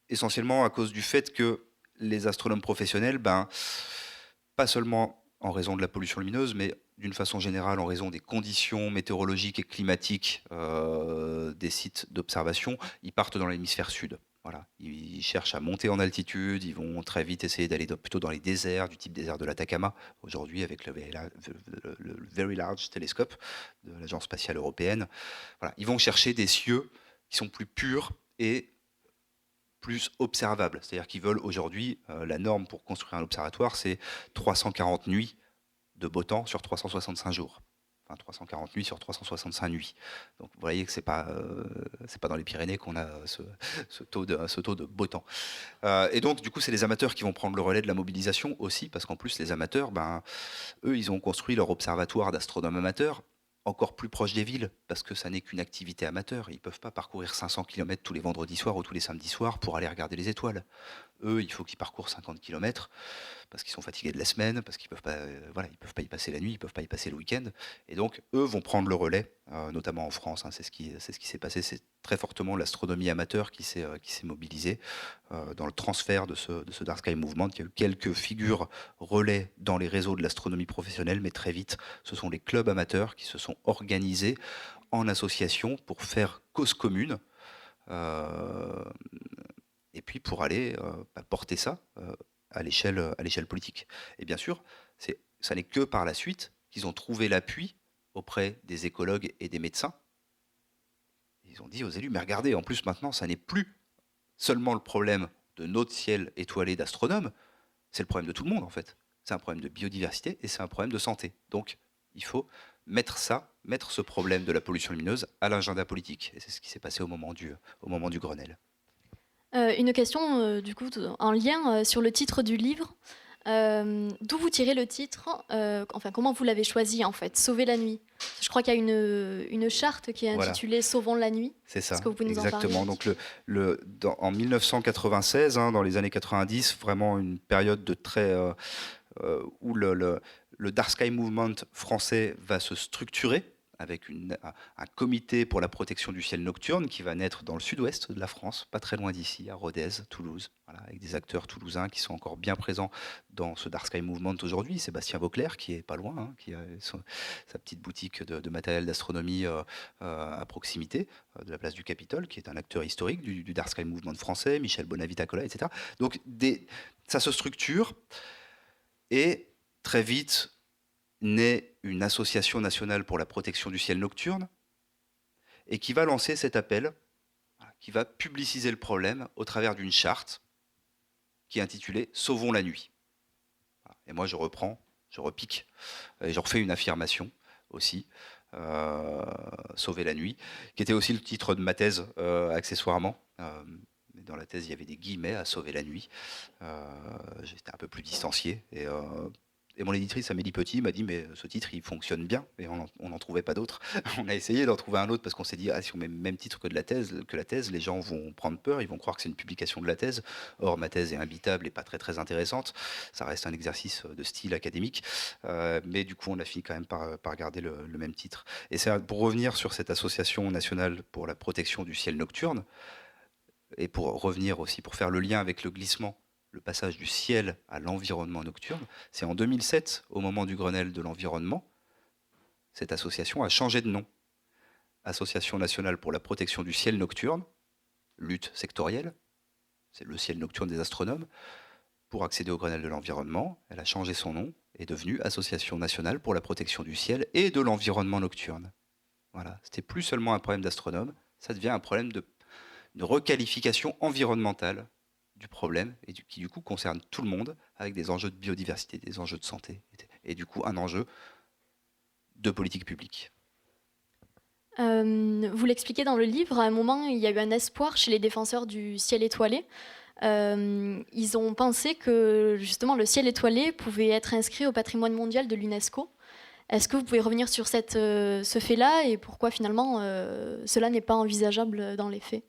Essentiellement à cause du fait que les astronomes professionnels, pas seulement en raison de la pollution lumineuse, mais d'une façon générale en raison des conditions météorologiques et climatiques des sites d'observation, ils partent dans l'hémisphère sud. Voilà. Ils cherchent à monter en altitude, ils vont très vite essayer d'aller plutôt dans les déserts, du type désert de l'Atacama, aujourd'hui avec le Very Large Telescope de l'Agence spatiale européenne. Voilà. Ils vont chercher des cieux qui sont plus purs et plus observables. C'est-à-dire qu'ils veulent aujourd'hui, la norme pour construire un observatoire, c'est 340 nuits de beau temps sur 365 jours. Enfin, 340 nuits sur 365 nuits. Donc vous voyez que c'est pas dans les Pyrénées qu'on a ce taux de beau temps. Et donc du coup, c'est les amateurs qui vont prendre le relais de la mobilisation aussi, parce qu'en plus, les amateurs, eux, ils ont construit leur observatoire d'astronomes amateurs encore plus proche des villes, parce que ça n'est qu'une activité amateur. Ils ne peuvent pas parcourir 500 km tous les vendredis soirs ou tous les samedis soirs pour aller regarder les étoiles. Eux, il faut qu'ils parcourent 50 km parce qu'ils sont fatigués de la semaine, parce qu'ils ils peuvent pas y passer la nuit, ils ne peuvent pas y passer le week-end. Et donc, eux vont prendre le relais, notamment en France. C'est ce qui s'est passé. C'est très fortement l'astronomie amateur qui s'est mobilisée dans le transfert de ce Dark Sky Movement. Il y a eu quelques figures relais dans les réseaux de l'astronomie professionnelle, mais très vite, ce sont les clubs amateurs qui se sont organisés en association pour faire cause commune. Et puis pour aller porter ça à l'échelle politique. Et bien sûr, ça n'est que par la suite qu'ils ont trouvé l'appui auprès des écologues et des médecins. Ils ont dit aux élus, mais regardez, en plus maintenant, ça n'est plus seulement le problème de notre ciel étoilé d'astronomes, c'est le problème de tout le monde en fait. C'est un problème de biodiversité et c'est un problème de santé. Donc il faut mettre ce problème de la pollution lumineuse à l'agenda politique. Et c'est ce qui s'est passé au moment du Grenelle. Une question, du coup, en lien sur le titre du livre. D'où vous tirez le titre, enfin, comment vous l'avez choisi, en fait, Sauver la nuit? Je crois qu'il y a une charte qui est Voilà. intitulée Sauvons la nuit. C'est ça, Est-ce que vous pouvez nous en exactement. parler? Donc en 1996, dans les années 90, vraiment une période de où le Dark Sky Movement français va se structurer avec un comité pour la protection du ciel nocturne qui va naître dans le sud-ouest de la France, pas très loin d'ici, à Rodez, Toulouse, voilà, avec des acteurs toulousains qui sont encore bien présents dans ce Dark Sky Movement aujourd'hui. Sébastien Vauclair, qui est pas loin, qui a sa petite boutique de matériel d'astronomie à proximité de la place du Capitole, qui est un acteur historique du Dark Sky Movement français, Michel Bonavita-Collat, etc. Donc ça se structure et très vite naît une association nationale pour la protection du ciel nocturne et qui va lancer cet appel, qui va publiciser le problème au travers d'une charte qui est intitulée « Sauvons la nuit ». Et moi, je repique, et je refais une affirmation aussi, Sauver la nuit, qui était aussi le titre de ma thèse, accessoirement. Mais dans la thèse, il y avait des guillemets à Sauver la nuit. J'étais un peu plus distancié. Et mon éditrice Amélie Petit m'a dit mais ce titre il fonctionne bien et on n'en trouvait pas d'autre. On a essayé d'en trouver un autre parce qu'on s'est dit si on met le même titre que la thèse, les gens vont prendre peur, ils vont croire que c'est une publication de la thèse. Or ma thèse est imbitable et pas très très intéressante. Ça reste un exercice de style académique, mais du coup on a fini quand même par garder le même titre. Et c'est pour revenir sur cette association nationale pour la protection du ciel nocturne et pour revenir aussi pour faire le lien avec le glissement. Le passage du ciel à l'environnement nocturne, c'est en 2007, au moment du Grenelle de l'environnement, cette association a changé de nom. Association nationale pour la protection du ciel nocturne, lutte sectorielle, c'est le ciel nocturne des astronomes. Pour accéder au Grenelle de l'environnement, elle a changé son nom et est devenue Association nationale pour la protection du ciel et de l'environnement nocturne. Voilà, c'était plus seulement un problème d'astronomes, ça devient un problème de requalification environnementale du problème et qui du coup concerne tout le monde avec des enjeux de biodiversité, des enjeux de santé et du coup un enjeu de politique publique. Vous l'expliquez dans le livre, à un moment il y a eu un espoir chez les défenseurs du ciel étoilé. Ils ont pensé que justement le ciel étoilé pouvait être inscrit au patrimoine mondial de l'UNESCO. Est-ce que vous pouvez revenir sur ce fait-là et pourquoi finalement cela n'est pas envisageable dans les faits ?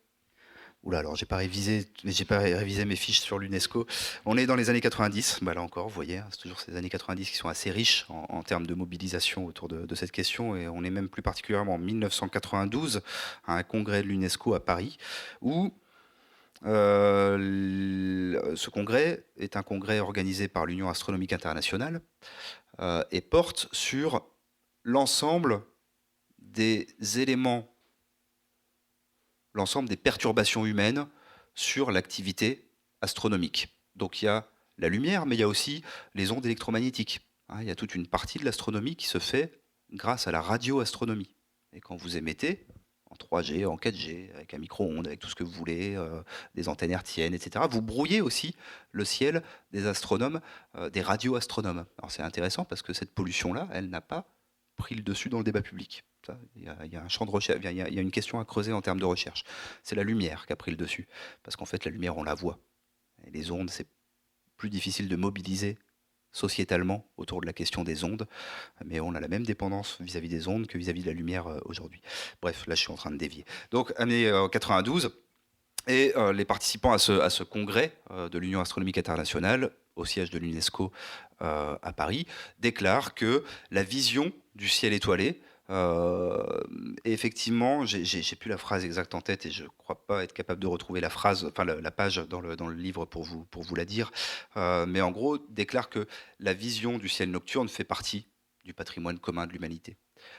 Oula, alors j'ai pas révisé mes fiches sur l'UNESCO. On est dans les années 90, là encore, vous voyez, c'est toujours ces années 90 qui sont assez riches en termes de mobilisation autour de cette question, et on est même plus particulièrement en 1992 à un congrès de l'UNESCO à Paris, où ce congrès est un congrès organisé par l'Union astronomique internationale et porte sur l'ensemble des éléments, l'ensemble des perturbations humaines sur l'activité astronomique. Donc il y a la lumière, mais il y a aussi les ondes électromagnétiques. Il y a toute une partie de l'astronomie qui se fait grâce à la radioastronomie. Et quand vous émettez, en 3G, en 4G, avec un micro-ondes, avec tout ce que vous voulez, des antennes hertziennes, etc., vous brouillez aussi le ciel des astronomes, des radioastronomes. Alors c'est intéressant parce que cette pollution-là, elle n'a pas pris le dessus dans le débat public. Il y a un champ de recherche, il y a une question à creuser en termes de recherche. C'est la lumière qui a pris le dessus, parce qu'en fait la lumière on la voit. Et les ondes, c'est plus difficile de mobiliser sociétalement autour de la question des ondes, mais on a la même dépendance vis-à-vis des ondes que vis-à-vis de la lumière aujourd'hui. Bref, là je suis en train de dévier. Donc année 92, et les participants à ce congrès de l'Union astronomique internationale, au siège de l'UNESCO à Paris, déclarent que la vision du ciel étoilé, et effectivement, j'ai plus la phrase exacte en tête et je ne crois pas être capable de retrouver la phrase, enfin la page dans le livre pour vous la dire, mais en gros déclare que la vision du ciel nocturne fait partie du patrimoine commun de l'humanité.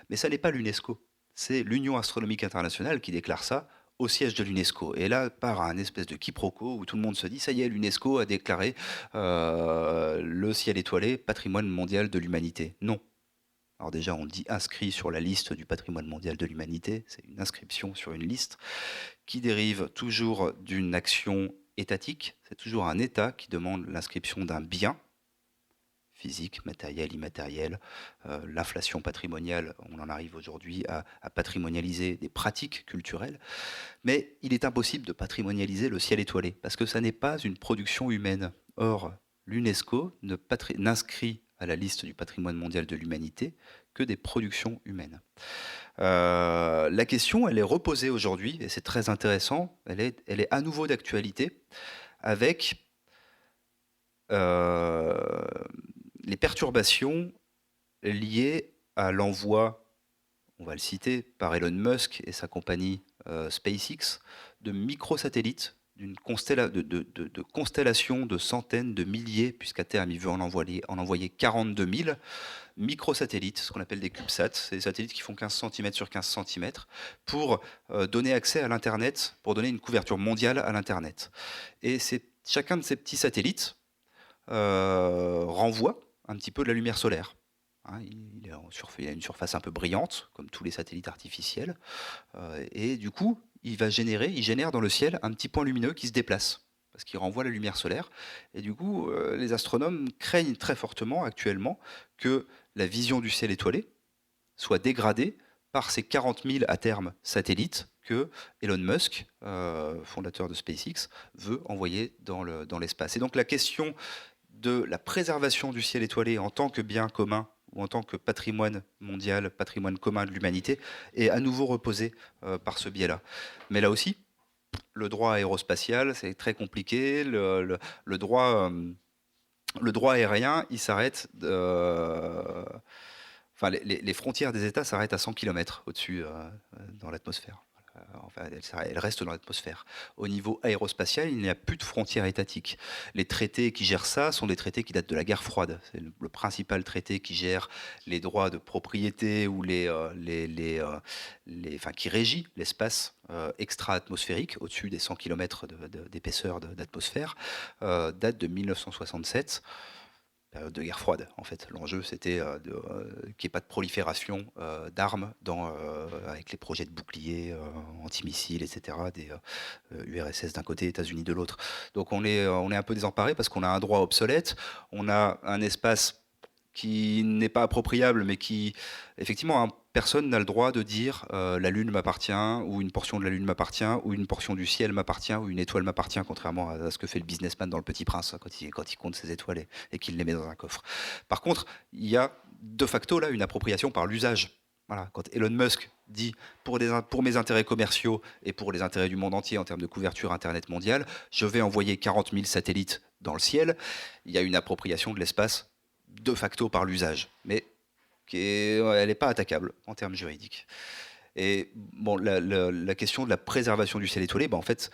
Mais ça n'est pas l'UNESCO, c'est l'Union astronomique internationale qui déclare ça au siège de l'UNESCO. Et là, part un espèce de quiproquo où tout le monde se dit, ça y est, l'UNESCO a déclaré le ciel étoilé patrimoine mondial de l'humanité. Non. Alors déjà, on dit inscrit sur la liste du patrimoine mondial de l'humanité, c'est une inscription sur une liste qui dérive toujours d'une action étatique, c'est toujours un État qui demande l'inscription d'un bien, physique, matériel, immatériel, l'inflation patrimoniale, on en arrive aujourd'hui à patrimonialiser des pratiques culturelles, mais il est impossible de patrimonialiser le ciel étoilé, parce que ça n'est pas une production humaine. Or, l'UNESCO n'inscrit à la liste du patrimoine mondial de l'humanité que des productions humaines. La question, elle est reposée aujourd'hui, et c'est très intéressant, elle est à nouveau d'actualité, avec les perturbations liées à l'envoi, on va le citer, par Elon Musk et sa compagnie SpaceX, de microsatellites, de constellations de centaines de milliers, puisqu'à terme il veut en envoyer 42 000 microsatellites, ce qu'on appelle des CubeSats. C'est des satellites qui font 15 cm sur 15 cm, pour donner accès à l'Internet, pour donner une couverture mondiale à l'Internet. Et chacun de ces petits satellites renvoie un petit peu de la lumière solaire. Hein, il a une surface un peu brillante, comme tous les satellites artificiels, et du coup, il génère dans le ciel un petit point lumineux qui se déplace, parce qu'il renvoie la lumière solaire. Et du coup, les astronomes craignent très fortement actuellement que la vision du ciel étoilé soit dégradée par ces 40 000 à terme satellites que Elon Musk, fondateur de SpaceX, veut envoyer dans l'espace. Et donc la question de la préservation du ciel étoilé en tant que bien commun ou en tant que patrimoine mondial, patrimoine commun de l'humanité, est à nouveau reposée par ce biais-là. Mais là aussi, le droit aérospatial, c'est très compliqué. Le droit aérien, il s'arrête. Enfin, les frontières des États s'arrêtent à 100 km au-dessus dans l'atmosphère. Enfin, elles restent dans l'atmosphère. Au niveau aérospatial, il n'y a plus de frontières étatiques. Les traités qui gèrent ça sont des traités qui datent de la guerre froide. C'est le principal traité qui gère les droits de propriété ou enfin, qui régit l'espace extra-atmosphérique au-dessus des 100 km d'épaisseur d'atmosphère, date de 1967. Période de guerre froide, en fait. L'enjeu, c'était qu'il n'y ait pas de prolifération d'armes avec les projets de boucliers antimissiles, etc., des URSS d'un côté, États-Unis de l'autre. Donc on est un peu désemparé parce qu'on a un droit obsolète, on a un espace qui n'est pas appropriable, mais qui, effectivement, personne n'a le droit de dire la Lune m'appartient, ou une portion de la Lune m'appartient, ou une portion du ciel m'appartient, ou une étoile m'appartient, contrairement à ce que fait le businessman dans Le Petit Prince, quand il compte ses étoiles et qu'il les met dans un coffre. Par contre, il y a de facto là une appropriation par l'usage. Voilà, quand Elon Musk dit pour mes intérêts commerciaux et pour les intérêts du monde entier en termes de couverture Internet mondiale, je vais envoyer 40 000 satellites dans le ciel, il y a une appropriation de l'espace de facto par l'usage, mais elle n'est pas attaquable en termes juridiques. Et bon, la question de la préservation du ciel étoilé, en fait,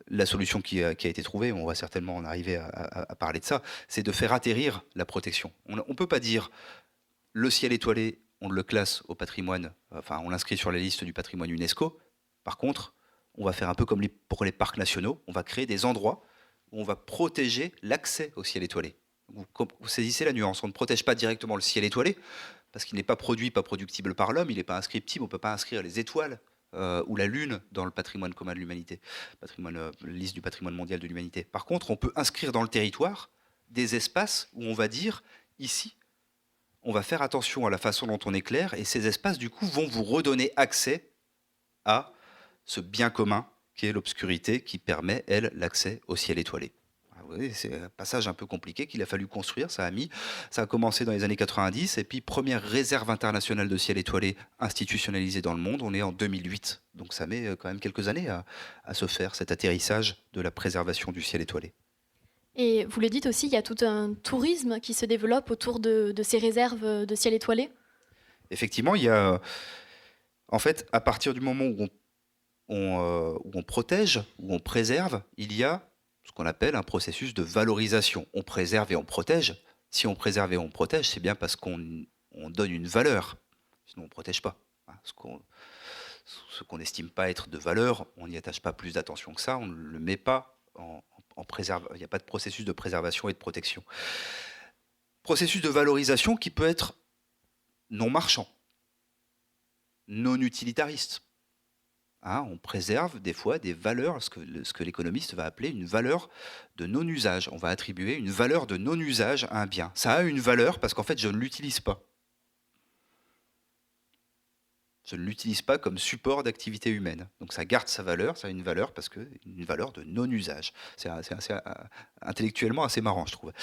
la solution qui a été trouvée, on va certainement en arriver à parler de ça, c'est de faire atterrir la protection. On ne peut pas dire le ciel étoilé, on le classe au patrimoine, enfin on l'inscrit sur la liste du patrimoine UNESCO. Par contre, on va faire un peu comme pour les parcs nationaux, on va créer des endroits où on va protéger l'accès au ciel étoilé. Vous saisissez la nuance, on ne protège pas directement le ciel étoilé, parce qu'il n'est pas produit, pas productible par l'homme, il n'est pas inscriptible, on ne peut pas inscrire les étoiles ou la Lune dans le patrimoine commun de l'humanité, liste du patrimoine mondial de l'humanité. Par contre, on peut inscrire dans le territoire des espaces où on va dire, ici, on va faire attention à la façon dont on éclaire, et ces espaces, du coup, vont vous redonner accès à ce bien commun qui est l'obscurité, qui permet, elle, l'accès au ciel étoilé. C'est un passage un peu compliqué qu'il a fallu construire, ça a commencé dans les années 90, et puis première réserve internationale de ciel étoilé institutionnalisée dans le monde, on est en 2008. Donc ça met quand même quelques années à se faire, cet atterrissage de la préservation du ciel étoilé. Et vous le dites aussi, il y a tout un tourisme qui se développe autour de ces réserves de ciel étoilé. Effectivement, il y a, en fait, à partir du moment où on protège, où on préserve, il y a ce qu'on appelle un processus de valorisation. On préserve et on protège. Si on préserve et on protège, c'est bien parce qu'on donne une valeur. Sinon, on ne protège pas. Ce qu'on n'estime pas être de valeur, on n'y attache pas plus d'attention que ça, on ne le met pas en préservation. Il n'y a pas de processus de préservation et de protection. Processus de valorisation qui peut être non marchand, non utilitariste. On préserve des fois des valeurs, ce que l'économiste va appeler une valeur de non-usage. On va attribuer une valeur de non-usage à un bien. Ça a une valeur parce qu'en fait, je ne l'utilise pas. Je ne l'utilise pas comme support d'activité humaine. Donc ça garde sa valeur, ça a une valeur parce que une valeur de non-usage. C'est intellectuellement assez marrant, je trouve.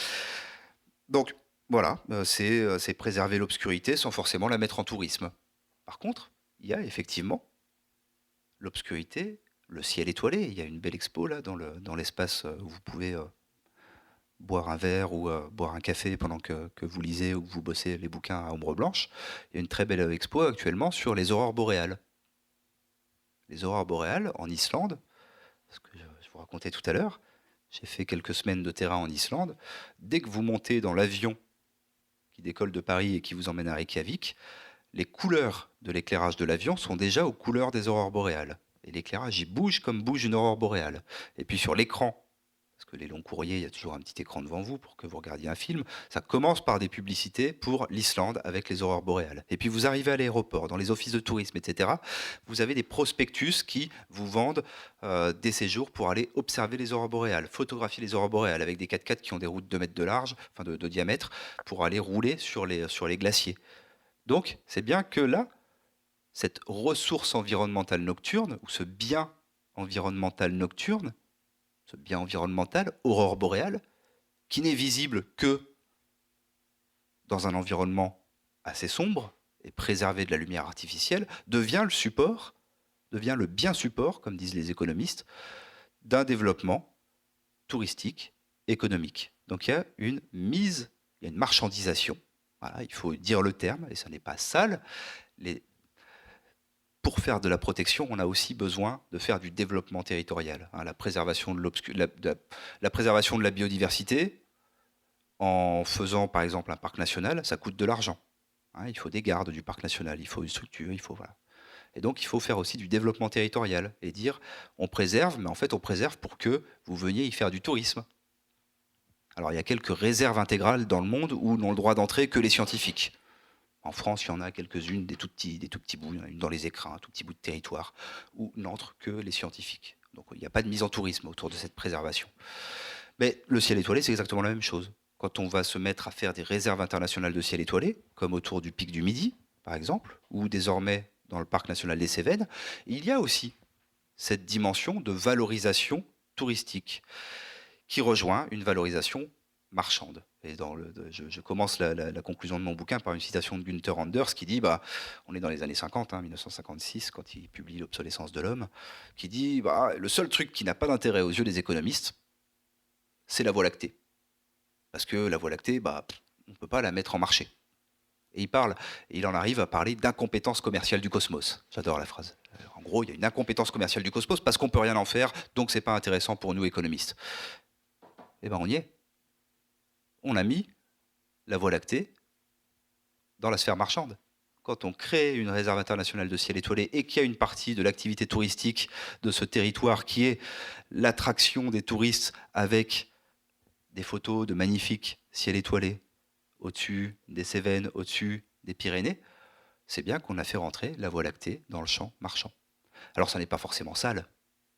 Donc Voilà, c'est préserver l'obscurité sans forcément la mettre en tourisme. Par contre, il y a effectivement l'obscurité, le ciel étoilé. Il y a une belle expo là dans l'espace où vous pouvez boire un verre ou boire un café pendant que vous lisez ou que vous bossez les bouquins à ombre blanche. Il y a une très belle expo actuellement sur les aurores boréales. Les aurores boréales en Islande, ce que je vous racontais tout à l'heure, j'ai fait quelques semaines de terrain en Islande. Dès que vous montez dans l'avion qui décolle de Paris et qui vous emmène à Reykjavik, les couleurs de l'éclairage de l'avion sont déjà aux couleurs des aurores boréales. Et l'éclairage, il bouge comme bouge une aurore boréale. Et puis sur l'écran, parce que les longs courriers, il y a toujours un petit écran devant vous pour que vous regardiez un film, ça commence par des publicités pour l'Islande avec les aurores boréales. Et puis vous arrivez à l'aéroport, dans les offices de tourisme, etc. Vous avez des prospectus qui vous vendent des séjours pour aller observer les aurores boréales, photographier les aurores boréales avec des 4x4 qui ont des routes de 2 mètres de large, enfin de diamètre, pour aller rouler sur les glaciers. Donc, c'est bien que là, cette ressource environnementale nocturne, ou ce bien environnemental nocturne, ce bien environnemental, aurore boréale, qui n'est visible que dans un environnement assez sombre et préservé de la lumière artificielle, devient le support, devient le bien support, comme disent les économistes, d'un développement touristique, économique. Donc il y a une mise, il y a une marchandisation. Voilà, il faut dire le terme, et ça n'est pas sale. Pour faire de la protection, on a aussi besoin de faire du développement territorial. La préservation la préservation de la biodiversité, en faisant par exemple un parc national, ça coûte de l'argent. Il faut des gardes du parc national, il faut une structure, il faut voilà. Et donc il faut faire aussi du développement territorial et dire on préserve, mais en fait on préserve pour que vous veniez y faire du tourisme. Alors il y a quelques réserves intégrales dans le monde où n'ont le droit d'entrer que les scientifiques. En France, il y en a quelques-unes, des tout petits bouts, il y en a une dans les écrins, un tout petit bout de territoire, où n'entrent que les scientifiques. Donc il n'y a pas de mise en tourisme autour de cette préservation. Mais le ciel étoilé, c'est exactement la même chose. Quand on va se mettre à faire des réserves internationales de ciel étoilé, comme autour du pic du Midi, par exemple, ou désormais dans le parc national des Cévennes, il y a aussi cette dimension de valorisation touristique qui rejoint une valorisation marchande. Et je commence la conclusion de mon bouquin par une citation de Günther Anders qui dit, on est dans les années 50, 1956, quand il publie L'obsolescence de l'homme, qui dit, le seul truc qui n'a pas d'intérêt aux yeux des économistes, c'est la Voie lactée. Parce que la Voie lactée, on ne peut pas la mettre en marché. Et il en arrive à parler d'incompétence commerciale du cosmos. J'adore la phrase. En gros, il y a une incompétence commerciale du cosmos parce qu'on ne peut rien en faire, donc c'est pas intéressant pour nous économistes. Eh bien, on y est. On a mis la Voie lactée dans la sphère marchande. Quand on crée une réserve internationale de ciel étoilé et qu'il y a une partie de l'activité touristique de ce territoire qui est l'attraction des touristes avec des photos de magnifiques ciel étoilé au-dessus des Cévennes, au-dessus des Pyrénées, c'est bien qu'on a fait rentrer la Voie lactée dans le champ marchand. Alors ça n'est pas forcément sale.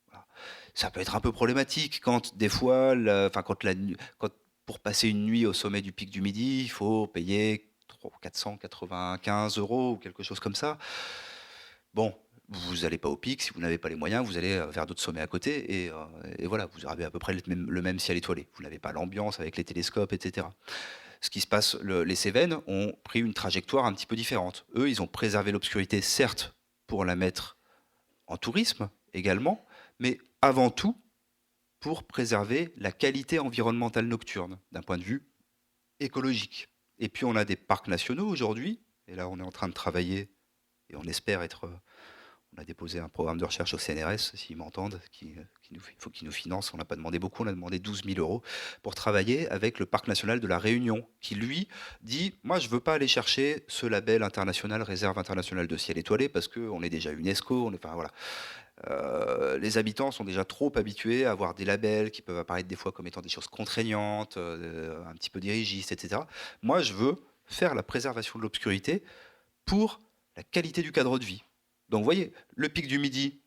Voilà. Ça peut être un peu problématique quand des fois, pour passer une nuit au sommet du pic du Midi, il faut payer 495 € ou quelque chose comme ça. Bon, vous n'allez pas au pic, si vous n'avez pas les moyens, vous allez vers d'autres sommets à côté, et voilà, vous avez à peu près le même ciel étoilé. Vous n'avez pas l'ambiance avec les télescopes, etc. Ce qui se passe, les Cévennes ont pris une trajectoire un petit peu différente. Eux, ils ont préservé l'obscurité, certes, pour la mettre en tourisme également, mais avant tout, pour préserver la qualité environnementale nocturne, d'un point de vue écologique. Et puis on a des parcs nationaux aujourd'hui, et là on est en train de travailler, et on espère être... On a déposé un programme de recherche au CNRS, s'ils m'entendent, il faut qu'ils nous financent. On n'a pas demandé beaucoup, on a demandé 12 000 € pour travailler avec le Parc national de la Réunion, qui lui dit, moi je ne veux pas aller chercher ce label international, réserve internationale de ciel étoilé, parce qu'on est déjà UNESCO, voilà. Les habitants sont déjà trop habitués à avoir des labels qui peuvent apparaître des fois comme étant des choses contraignantes, un petit peu dirigistes, etc. Moi, je veux faire la préservation de l'obscurité pour la qualité du cadre de vie. Donc, vous voyez, le pic du Midi,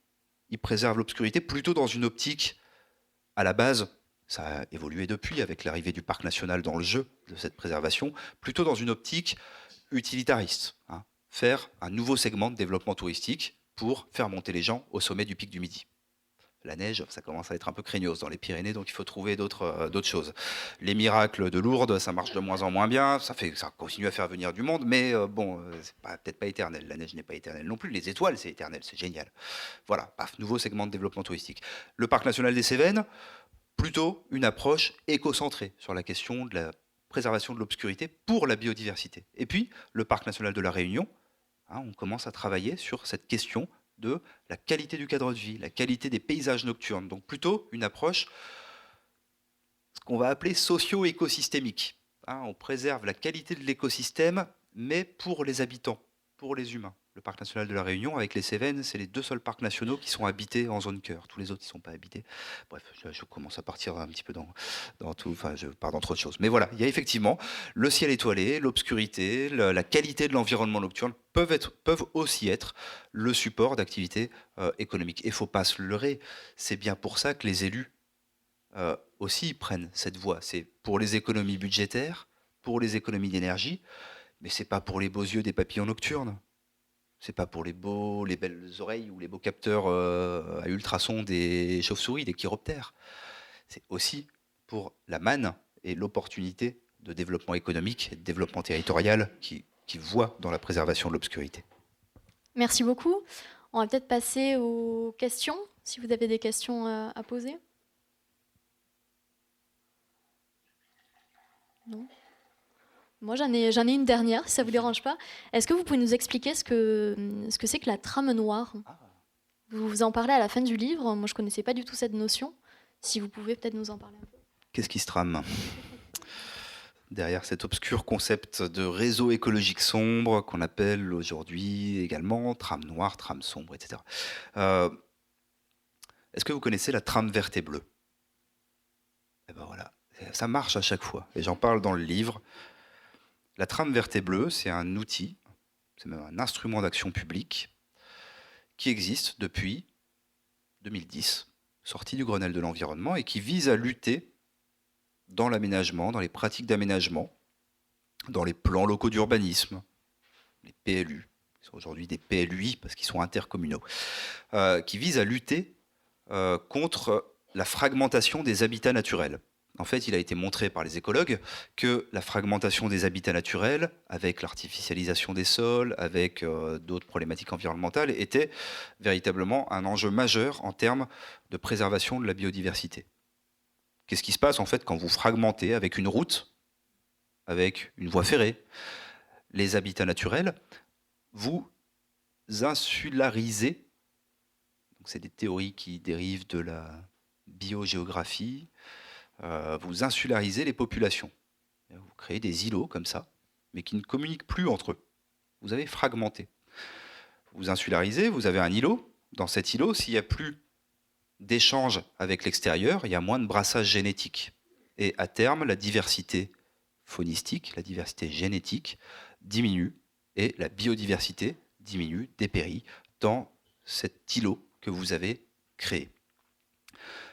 il préserve l'obscurité plutôt dans une optique, à la base, ça a évolué depuis avec l'arrivée du parc national dans le jeu de cette préservation, plutôt dans une optique utilitariste. Faire un nouveau segment de développement touristique pour faire monter les gens au sommet du pic du Midi. La neige, ça commence à être un peu craignos dans les Pyrénées, donc il faut trouver d'autres choses. Les miracles de Lourdes, ça marche de moins en moins bien, ça continue à faire venir du monde, mais c'est peut-être pas éternel. La neige n'est pas éternelle non plus. Les étoiles, c'est éternel, c'est génial. Voilà, paf, nouveau segment de développement touristique. Le parc national des Cévennes, plutôt une approche écocentrée sur la question de la préservation de l'obscurité pour la biodiversité. Et puis, le parc national de la Réunion, on commence à travailler sur cette question de la qualité du cadre de vie, la qualité des paysages nocturnes. Donc plutôt une approche, ce qu'on va appeler socio-écosystémique. On préserve la qualité de l'écosystème, mais pour les habitants, pour les humains. Le parc national de la Réunion, avec les Cévennes, c'est les 2 seuls parcs nationaux qui sont habités en zone cœur. Tous les autres, ils ne sont pas habités. Bref, je commence à partir un petit peu dans tout, enfin, je pars dans trop de choses. Mais voilà, il y a effectivement le ciel étoilé, l'obscurité, la qualité de l'environnement nocturne peuvent aussi être le support d'activités économiques. Et il ne faut pas se leurrer, c'est bien pour ça que les élus aussi prennent cette voie. C'est pour les économies budgétaires, pour les économies d'énergie, mais ce n'est pas pour les beaux yeux des papillons nocturnes. C'est pas pour les belles oreilles ou les beaux capteurs à ultrasons des chauves-souris, des chiroptères. C'est aussi pour la manne et l'opportunité de développement économique et de développement territorial qui voient dans la préservation de l'obscurité. Merci beaucoup. On va peut-être passer aux questions, si vous avez des questions à poser. Non ? Moi, j'en ai une dernière, si ça ne vous dérange pas. Est-ce que vous pouvez nous expliquer ce que c'est que la trame noire ? Vous en parlez à la fin du livre. Moi, je ne connaissais pas du tout cette notion. Si vous pouvez peut-être nous en parler un peu. Qu'est-ce qui se trame derrière cet obscur concept de réseau écologique sombre qu'on appelle aujourd'hui également trame noire, trame sombre, etc. Est-ce que vous connaissez la trame verte et bleue ? Eh ben voilà, ça marche à chaque fois. Et j'en parle dans le livre. La trame verte et bleue, c'est un outil, c'est même un instrument d'action publique qui existe depuis 2010, sorti du Grenelle de l'environnement, et qui vise à lutter dans l'aménagement, dans les pratiques d'aménagement, dans les plans locaux d'urbanisme, les PLU, qui sont aujourd'hui des PLUI parce qu'ils sont intercommunaux, qui vise à lutter contre la fragmentation des habitats naturels. En fait, il a été montré par les écologues que la fragmentation des habitats naturels, avec l'artificialisation des sols, avec d'autres problématiques environnementales, était véritablement un enjeu majeur en termes de préservation de la biodiversité. Qu'est-ce qui se passe en fait quand vous fragmentez avec une route, avec une voie ferrée, les habitats naturels? Vous insularisez, donc c'est des théories qui dérivent de la biogéographie, vous insularisez les populations. Vous créez des îlots comme ça, mais qui ne communiquent plus entre eux. Vous avez fragmenté. Vous insularisez, vous avez un îlot. Dans cet îlot, s'il n'y a plus d'échange avec l'extérieur, il y a moins de brassage génétique. Et à terme, la diversité faunistique, la diversité génétique diminue et la biodiversité diminue, dépérit dans cet îlot que vous avez créé.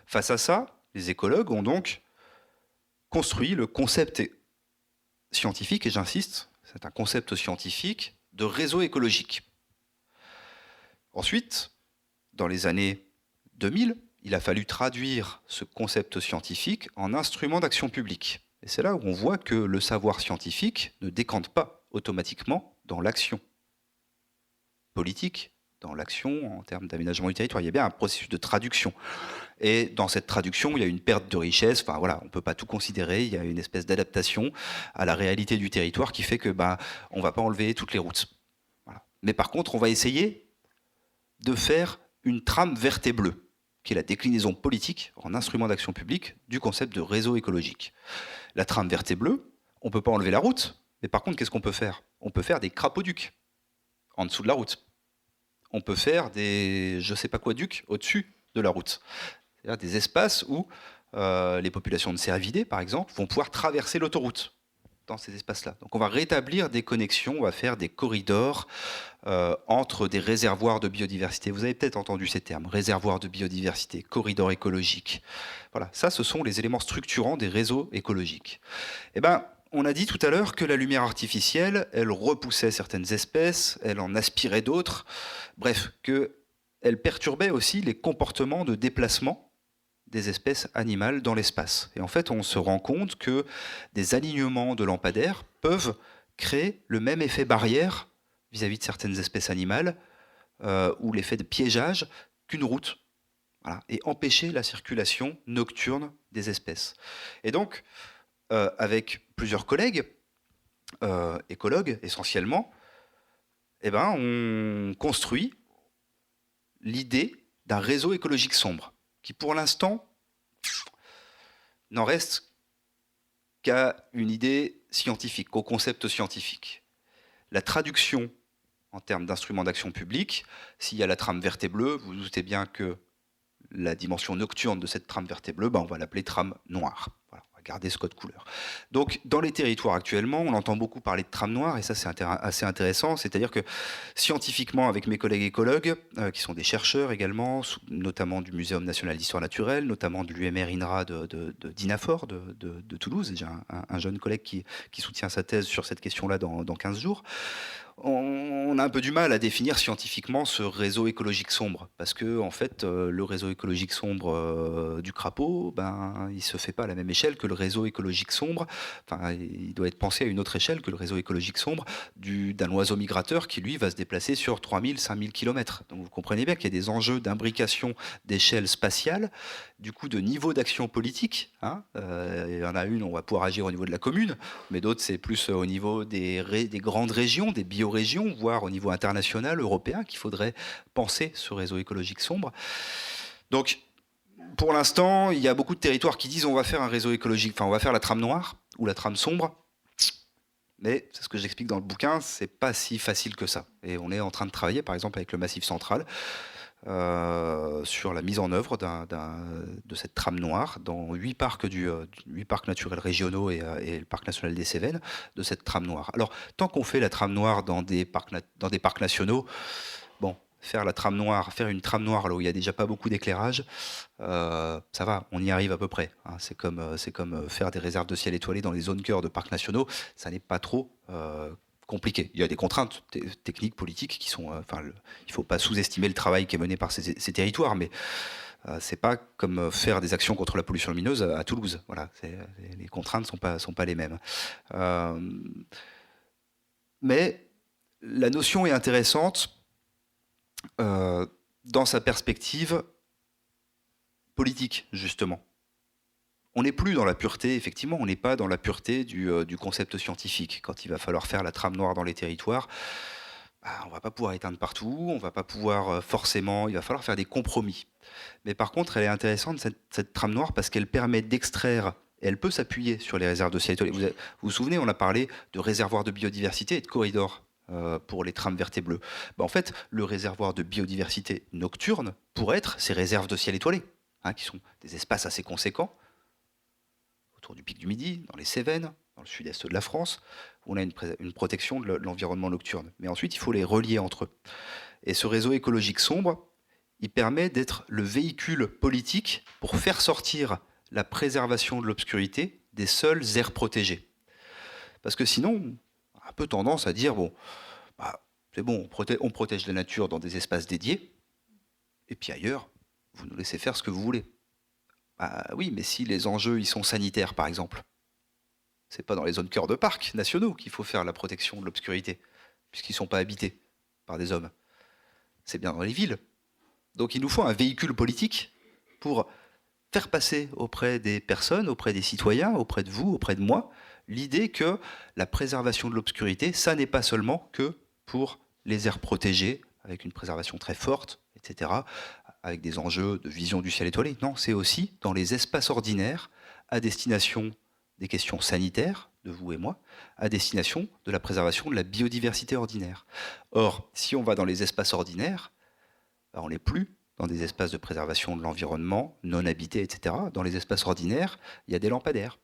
Face à ça, les écologues ont donc construit le concept scientifique, et j'insiste, c'est un concept scientifique de réseau écologique. Ensuite, dans les années 2000, il a fallu traduire ce concept scientifique en instrument d'action publique. Et c'est là où on voit que le savoir scientifique ne décante pas automatiquement dans l'action politique, dans l'action en termes d'aménagement du territoire. Il y a bien un processus de traduction. Et dans cette traduction, il y a une perte de richesse. Enfin voilà, on ne peut pas tout considérer. Il y a une espèce d'adaptation à la réalité du territoire qui fait que on ne va pas enlever toutes les routes. Voilà. Mais par contre, on va essayer de faire une trame verte et bleue, qui est la déclinaison politique en instrument d'action publique du concept de réseau écologique. La trame verte et bleue, on ne peut pas enlever la route, mais par contre, qu'est-ce qu'on peut faire ? On peut faire des crapauducs en dessous de la route. On peut faire des je sais pas quoi ducs au-dessus de la route. C'est-à-dire des espaces où les populations de cervidés, par exemple, vont pouvoir traverser l'autoroute dans ces espaces-là. Donc on va rétablir des connexions, on va faire des corridors entre des réservoirs de biodiversité. Vous avez peut-être entendu ces termes, réservoirs de biodiversité, corridors écologiques. Voilà, ça ce sont les éléments structurants des réseaux écologiques. Eh ben, on a dit tout à l'heure que la lumière artificielle, elle repoussait certaines espèces, elle en aspirait d'autres. Bref, que elle perturbait aussi les comportements de déplacement des espèces animales dans l'espace. Et en fait, on se rend compte que des alignements de lampadaires peuvent créer le même effet barrière vis-à-vis de certaines espèces animales, ou l'effet de piégeage qu'une route. Voilà, et empêcher la circulation nocturne des espèces. Et donc, avec plusieurs collègues, écologues essentiellement, eh ben, on construit l'idée d'un réseau écologique sombre, qui pour l'instant n'en reste qu'à une idée scientifique, qu'au concept scientifique. La traduction en termes d'instruments d'action publique, s'il y a la trame verte et bleue, vous vous doutez bien que la dimension nocturne de cette trame verte et bleue, on va l'appeler trame noire. Voilà, on va garder ce code couleur. Donc, dans les territoires actuellement, on entend beaucoup parler de trame noire, et ça, c'est assez intéressant. C'est-à-dire que, scientifiquement, avec mes collègues écologues, qui sont des chercheurs également, notamment du Muséum national d'histoire naturelle, notamment de l'UMR INRA d'Inafort, de Toulouse, j'ai un jeune collègue qui soutient sa thèse sur cette question-là dans 15 jours, on a un peu du mal à définir scientifiquement ce réseau écologique sombre, parce que en fait, le réseau écologique sombre du crapaud, ben, il se fait pas à la même échelle que le réseau écologique sombre. Enfin, il doit être pensé à une autre échelle que le réseau écologique sombre d'un oiseau migrateur qui, lui, va se déplacer sur 3000, 5000 km. Donc vous comprenez bien qu'il y a des enjeux d'imbrication d'échelle spatiale, du coup de niveau d'action politique. Hein. Il y en a une, on va pouvoir agir au niveau de la commune, mais d'autres, c'est plus au niveau des grandes régions, des biorégions, voire au niveau international, européen, qu'il faudrait penser ce réseau écologique sombre. Donc, pour l'instant, il y a beaucoup de territoires qui disent on va faire un réseau écologique, enfin on va faire la trame noire ou la trame sombre, mais c'est ce que j'explique dans le bouquin, c'est pas si facile que ça. Et on est en train de travailler, par exemple, avec le Massif central, sur la mise en œuvre de cette trame noire dans 8 parcs, 8 parcs naturels régionaux et le parc national des Cévennes, de cette trame noire. Alors, tant qu'on fait la trame noire dans des parcs nationaux, bon, faire une trame noire là où il n'y a déjà pas beaucoup d'éclairage, ça va, on y arrive à peu près. Hein. C'est comme faire des réserves de ciel étoilé dans les zones cœur de parcs nationaux, ça n'est pas trop compliqué. Il y a des contraintes techniques, politiques qui sont. Il ne faut pas sous-estimer le travail qui est mené par ces territoires, mais c'est pas comme faire des actions contre la pollution lumineuse à Toulouse. Voilà, les contraintes sont pas les mêmes. Mais la notion est intéressante dans sa perspective politique, justement. On n'est plus dans la pureté, effectivement, on n'est pas dans la pureté du concept scientifique. Quand il va falloir faire la trame noire dans les territoires, on ne va pas pouvoir éteindre partout, on ne va pas pouvoir forcément, il va falloir faire des compromis. Mais par contre, elle est intéressante, cette trame noire, parce qu'elle permet d'extraire, et elle peut s'appuyer sur les réserves de ciel étoilé. Vous vous souvenez, on a parlé de réservoirs de biodiversité et de corridors pour les trames vertes et bleues. En fait, le réservoir de biodiversité nocturne pourrait être ces réserves de ciel étoilé, hein, qui sont des espaces assez conséquents, autour du pic du Midi, dans les Cévennes, dans le sud-est de la France, où on a une protection de l'environnement nocturne. Mais ensuite, il faut les relier entre eux. Et ce réseau écologique sombre, il permet d'être le véhicule politique pour faire sortir la préservation de l'obscurité des seules aires protégées. Parce que sinon, on a un peu tendance à dire, c'est bon, on protège la nature dans des espaces dédiés, et puis ailleurs, vous nous laissez faire ce que vous voulez. Oui, mais si les enjeux ils sont sanitaires, par exemple, c'est pas dans les zones cœur de parcs nationaux qu'il faut faire la protection de l'obscurité, puisqu'ils ne sont pas habités par des hommes. C'est bien dans les villes. Donc il nous faut un véhicule politique pour faire passer auprès des personnes, auprès des citoyens, auprès de vous, auprès de moi, l'idée que la préservation de l'obscurité, ça n'est pas seulement que pour les aires protégées, avec une préservation très forte, etc., avec des enjeux de vision du ciel étoilé. Non, c'est aussi dans les espaces ordinaires, à destination des questions sanitaires, de vous et moi, à destination de la préservation de la biodiversité ordinaire. Or, si on va dans les espaces ordinaires, on n'est plus dans des espaces de préservation de l'environnement, non habités, etc. Dans les espaces ordinaires, il y a des lampadaires.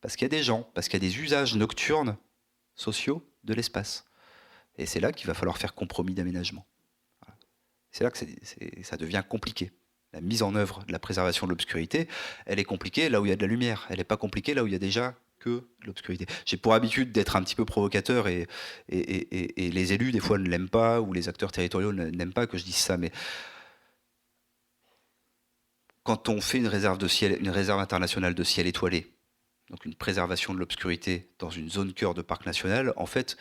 Parce qu'il y a des gens, parce qu'il y a des usages nocturnes, sociaux, de l'espace. Et c'est là qu'il va falloir faire compromis d'aménagement. C'est là que ça devient compliqué. La mise en œuvre de la préservation de l'obscurité, elle est compliquée là où il y a de la lumière. Elle n'est pas compliquée là où il y a déjà que l'obscurité. J'ai pour habitude d'être un petit peu provocateur et les élus, des fois, ne l'aiment pas, ou les acteurs territoriaux n'aiment pas que je dise ça, mais quand on fait une réserve internationale de ciel étoilé, donc une préservation de l'obscurité dans une zone cœur de parc national, en fait,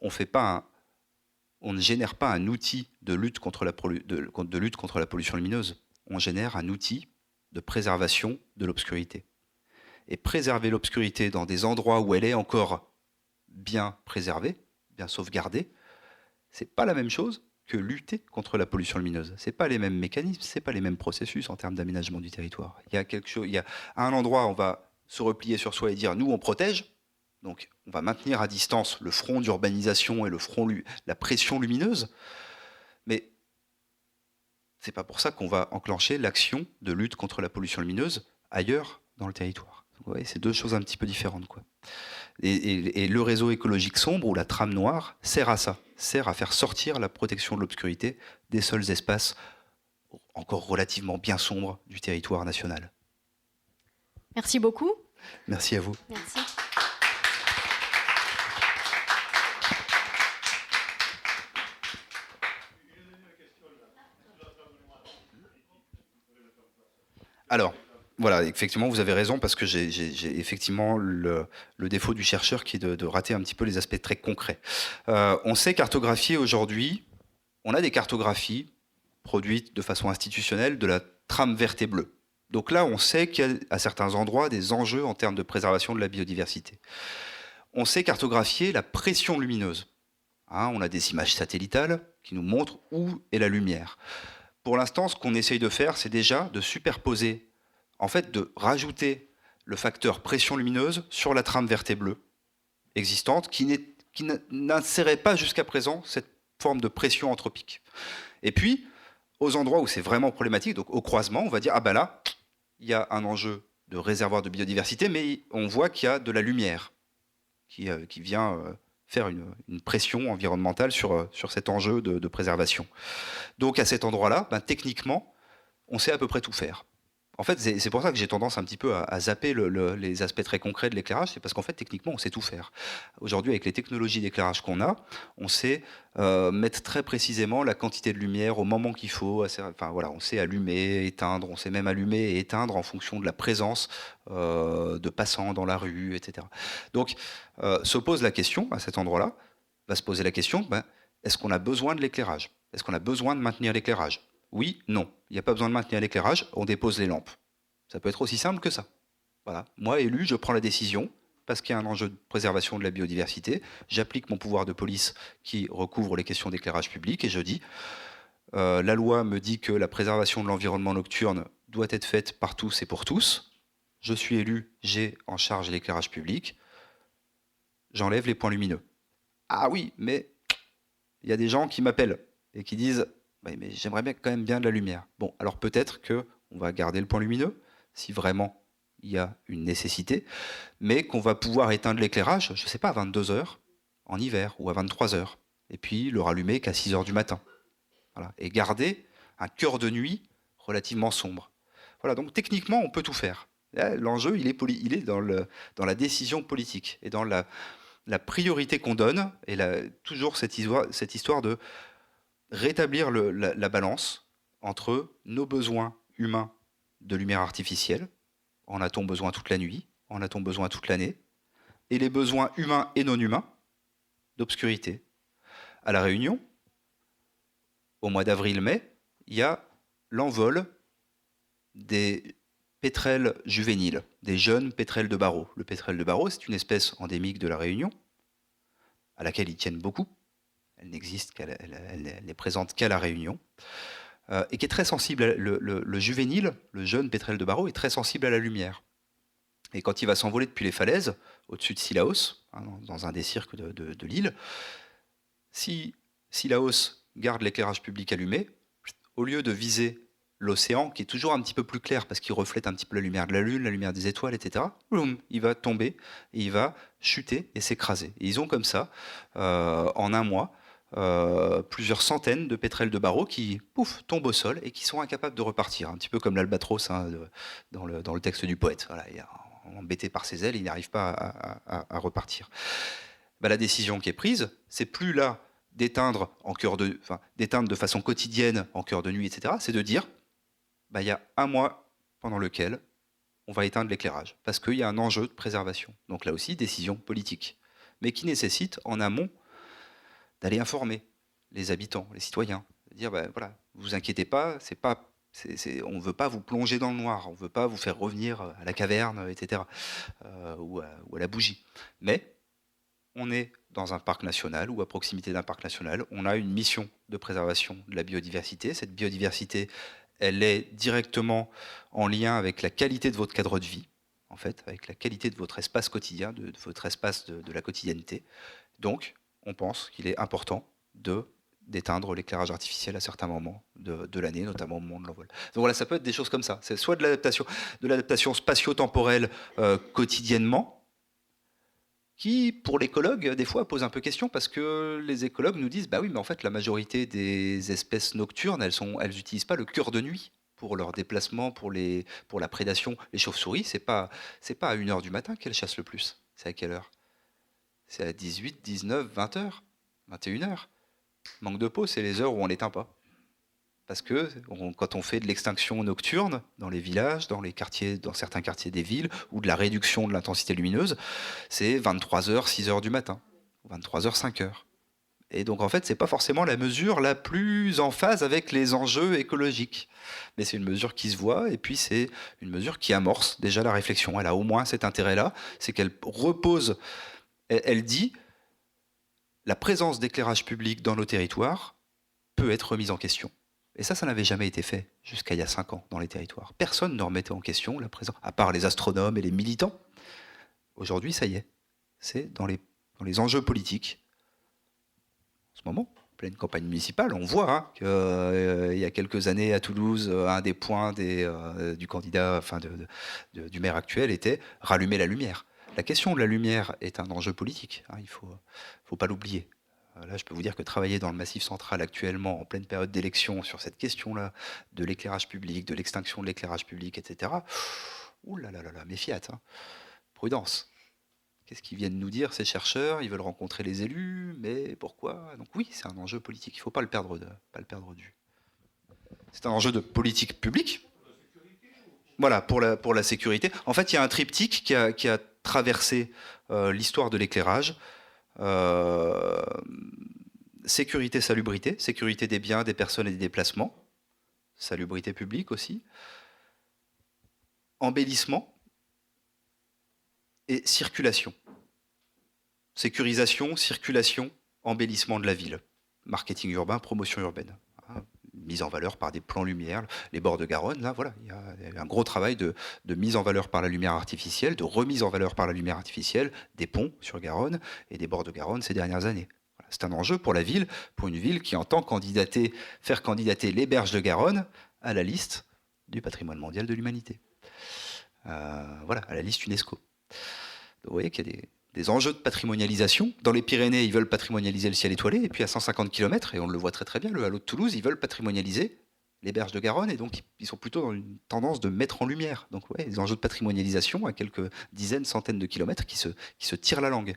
on ne génère pas un outil de lutte contre la pollution lumineuse. On génère un outil de préservation de l'obscurité. Et préserver l'obscurité dans des endroits où elle est encore bien préservée, bien sauvegardée, c'est pas la même chose que lutter contre la pollution lumineuse. C'est pas les mêmes mécanismes, c'est pas les mêmes processus en termes d'aménagement du territoire. Il y a à un endroit, on va se replier sur soi et dire nous on protège, donc on va maintenir à distance le front d'urbanisation et la pression lumineuse, mais c'est pas pour ça qu'on va enclencher l'action de lutte contre la pollution lumineuse ailleurs dans le territoire. Donc, vous voyez, c'est deux choses un petit peu différentes, quoi. Et le réseau écologique sombre ou la trame noire sert à ça, sert à faire sortir la protection de l'obscurité des seuls espaces encore relativement bien sombres du territoire national. Merci beaucoup. Merci à vous. Merci. Alors, voilà, effectivement, vous avez raison, parce que j'ai effectivement le défaut du chercheur qui est de rater un petit peu les aspects très concrets. On sait cartographier aujourd'hui, on a des cartographies produites de façon institutionnelle de la trame verte et bleue. Donc là, on sait qu'il y a à certains endroits des enjeux en termes de préservation de la biodiversité. On sait cartographier la pression lumineuse. On a des images satellitales qui nous montrent où est la lumière. Pour l'instant, ce qu'on essaye de faire, c'est déjà de superposer, en fait, de rajouter le facteur pression lumineuse sur la trame verte et bleue existante, qui n'insérait pas jusqu'à présent cette forme de pression anthropique. Et puis, aux endroits où c'est vraiment problématique, donc au croisement, on va dire, ah ben là, il y a un enjeu de réservoir de biodiversité, mais on voit qu'il y a de la lumière qui vient faire une pression environnementale sur cet enjeu de préservation. Donc à cet endroit-là, techniquement, on sait à peu près tout faire. En fait, c'est pour ça que j'ai tendance un petit peu à zapper les aspects très concrets de l'éclairage, c'est parce qu'en fait, techniquement, on sait tout faire. Aujourd'hui, avec les technologies d'éclairage qu'on a, on sait mettre très précisément la quantité de lumière au moment qu'il faut. Enfin, voilà, on sait allumer, éteindre, on sait même allumer et éteindre en fonction de la présence de passants dans la rue, etc. Donc, se pose la question, à cet endroit-là, va se poser la question, est-ce qu'on a besoin de l'éclairage ? Est-ce qu'on a besoin de maintenir l'éclairage ? Oui, non. Il n'y a pas besoin de maintenir l'éclairage, on dépose les lampes. Ça peut être aussi simple que ça. Voilà. Moi, élu, je prends la décision, parce qu'il y a un enjeu de préservation de la biodiversité, j'applique mon pouvoir de police qui recouvre les questions d'éclairage public, et je dis, la loi me dit que la préservation de l'environnement nocturne doit être faite par tous et pour tous. Je suis élu, j'ai en charge l'éclairage public, j'enlève les points lumineux. Ah oui, mais il y a des gens qui m'appellent et qui disent « mais j'aimerais bien quand même bien de la lumière ». Bon, alors peut-être qu'on va garder le point lumineux, si vraiment il y a une nécessité, mais qu'on va pouvoir éteindre l'éclairage, je ne sais pas, à 22h, en hiver, ou à 23h, et puis le rallumer qu'à 6h du matin. Voilà. Et garder un cœur de nuit relativement sombre. Voilà, donc techniquement, on peut tout faire. L'enjeu, il est dans la décision politique, et dans la priorité qu'on donne, et toujours cette histoire de rétablir la balance entre nos besoins humains de lumière artificielle, en a-t-on besoin toute la nuit, en a-t-on besoin toute l'année, et les besoins humains et non humains d'obscurité. À La Réunion, au mois d'avril-mai, il y a l'envol des pétrels juvéniles, des jeunes pétrels de Barreau. Le pétrel de Barreau, c'est une espèce endémique de La Réunion, à laquelle ils tiennent beaucoup. Elle n'existe elle n'est présente qu'à La Réunion, et qui est très sensible. Le juvénile, le jeune pétrel de Barreau, est très sensible à la lumière. Et quand il va s'envoler depuis les falaises, au-dessus de Sillaos, dans un des cirques de l'île, si Sillaos garde l'éclairage public allumé, au lieu de viser l'océan, qui est toujours un petit peu plus clair, parce qu'il reflète un petit peu la lumière de la lune, la lumière des étoiles, etc., il va tomber, et il va chuter et s'écraser. Et ils ont comme ça, en un mois, plusieurs centaines de pétrels de Barreau qui tombent au sol et qui sont incapables de repartir, un petit peu comme l'albatros dans le texte du poète. Voilà, embêté par ses ailes, il n'arrive pas à repartir. La décision qui est prise, c'est plus là d'éteindre de façon quotidienne en cœur de nuit, etc. C'est de dire, il y a un mois pendant lequel on va éteindre l'éclairage, parce qu'il y a un enjeu de préservation. Donc là aussi, décision politique, mais qui nécessite en amont d'aller informer les habitants, les citoyens, de dire, voilà, vous inquiétez pas, on ne veut pas vous plonger dans le noir, on ne veut pas vous faire revenir à la caverne, etc., ou à la bougie. Mais on est dans un parc national ou à proximité d'un parc national, on a une mission de préservation de la biodiversité. Cette biodiversité, elle est directement en lien avec la qualité de votre cadre de vie, en fait, avec la qualité de votre espace quotidien, de votre espace de la quotidienneté. Donc, on pense qu'il est important d'éteindre l'éclairage artificiel à certains moments de l'année, notamment au moment de l'envol. Donc voilà, ça peut être des choses comme ça. C'est soit de l'adaptation spatio-temporelle quotidiennement, qui, pour l'écologue, des fois, pose un peu question, parce que les écologues nous disent, oui, mais en fait, la majorité des espèces nocturnes, elles n'utilisent pas le cœur de nuit pour leur déplacement, pour la prédation. Les chauves-souris, c'est pas à 1h du matin qu'elles chassent le plus. C'est à quelle heure? C'est à 18, 19, 20h, 21h. Manque de peau, c'est les heures où on n'éteint pas. Parce que quand on fait de l'extinction nocturne dans les villages, dans certains quartiers des villes, ou de la réduction de l'intensité lumineuse, c'est 23h, 6h du matin, 23h, 5h. Et donc en fait, c'est pas forcément la mesure la plus en phase avec les enjeux écologiques. Mais c'est une mesure qui se voit, et puis c'est une mesure qui amorce déjà la réflexion. Elle a au moins cet intérêt-là, c'est qu'elle repose, elle dit, la présence d'éclairage public dans nos territoires peut être remise en question. Et ça n'avait jamais été fait jusqu'à il y a 5 ans dans les territoires. Personne ne remettait en question la présence, à part les astronomes et les militants. Aujourd'hui, ça y est, c'est dans les enjeux politiques. En ce moment, en pleine campagne municipale, on voit qu'il y a quelques années à Toulouse, un des points du candidat, du maire actuel était rallumer la lumière. La question de la lumière est un enjeu politique, il faut pas l'oublier. Là, je peux vous dire que travailler dans le Massif central actuellement, en pleine période d'élection, sur cette question-là, de l'éclairage public, de l'extinction de l'éclairage public, etc., ouh là là là là, méfiat, prudence. Qu'est-ce qu'ils viennent nous dire, ces chercheurs? Ils veulent rencontrer les élus, mais pourquoi? Donc oui, c'est un enjeu politique, il ne faut pas le perdre de vue. C'est un enjeu de politique publique. Voilà, pour la sécurité. En fait, il y a un triptyque qui a traversé l'histoire de l'éclairage. Sécurité, salubrité, sécurité des biens, des personnes et des déplacements, salubrité publique aussi, embellissement et circulation. Sécurisation, circulation, embellissement de la ville, marketing urbain, promotion urbaine, mise en valeur par des plans lumière, les bords de Garonne, là voilà, il y a un gros travail de mise en valeur par la lumière artificielle, de remise en valeur par la lumière artificielle des ponts sur Garonne et des bords de Garonne ces dernières années. Voilà, c'est un enjeu pour la ville, pour une ville qui entend faire candidater les berges de Garonne à la liste du patrimoine mondial de l'humanité. Voilà, à la liste UNESCO. Donc, vous voyez qu'il y a des enjeux de patrimonialisation. Dans les Pyrénées, ils veulent patrimonialiser le ciel étoilé, et puis à 150 km, et on le voit très très bien, le Halo de Toulouse, ils veulent patrimonialiser les berges de Garonne, et donc ils sont plutôt dans une tendance de mettre en lumière. Donc ouais, des enjeux de patrimonialisation à quelques dizaines, centaines de kilomètres qui se tirent la langue.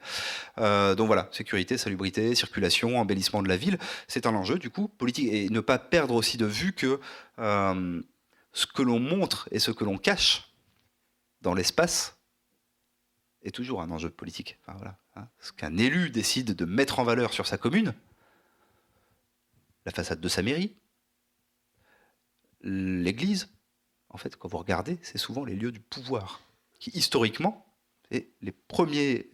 Donc voilà, sécurité, salubrité, circulation, embellissement de la ville, c'est un enjeu du coup politique, et ne pas perdre aussi de vue que ce que l'on montre et ce que l'on cache dans l'espace est toujours un enjeu politique. Enfin, voilà, ce qu'un élu décide de mettre en valeur sur sa commune, la façade de sa mairie, l'église, en fait, quand vous regardez, c'est souvent les lieux du pouvoir, qui historiquement, et les premiers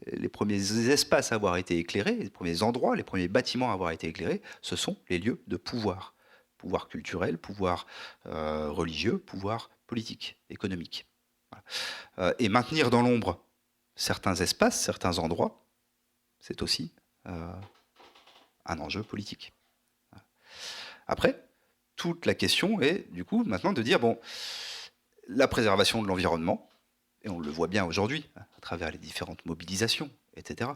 espaces à avoir été éclairés, les premiers endroits, les premiers bâtiments à avoir été éclairés, ce sont les lieux de pouvoir. Pouvoir culturel, pouvoir religieux, pouvoir politique, économique. Voilà. Et maintenir dans l'ombre certains espaces, certains endroits, c'est aussi un enjeu politique. Après, toute la question est, du coup, maintenant de dire, bon, la préservation de l'environnement, et on le voit bien aujourd'hui, à travers les différentes mobilisations, etc.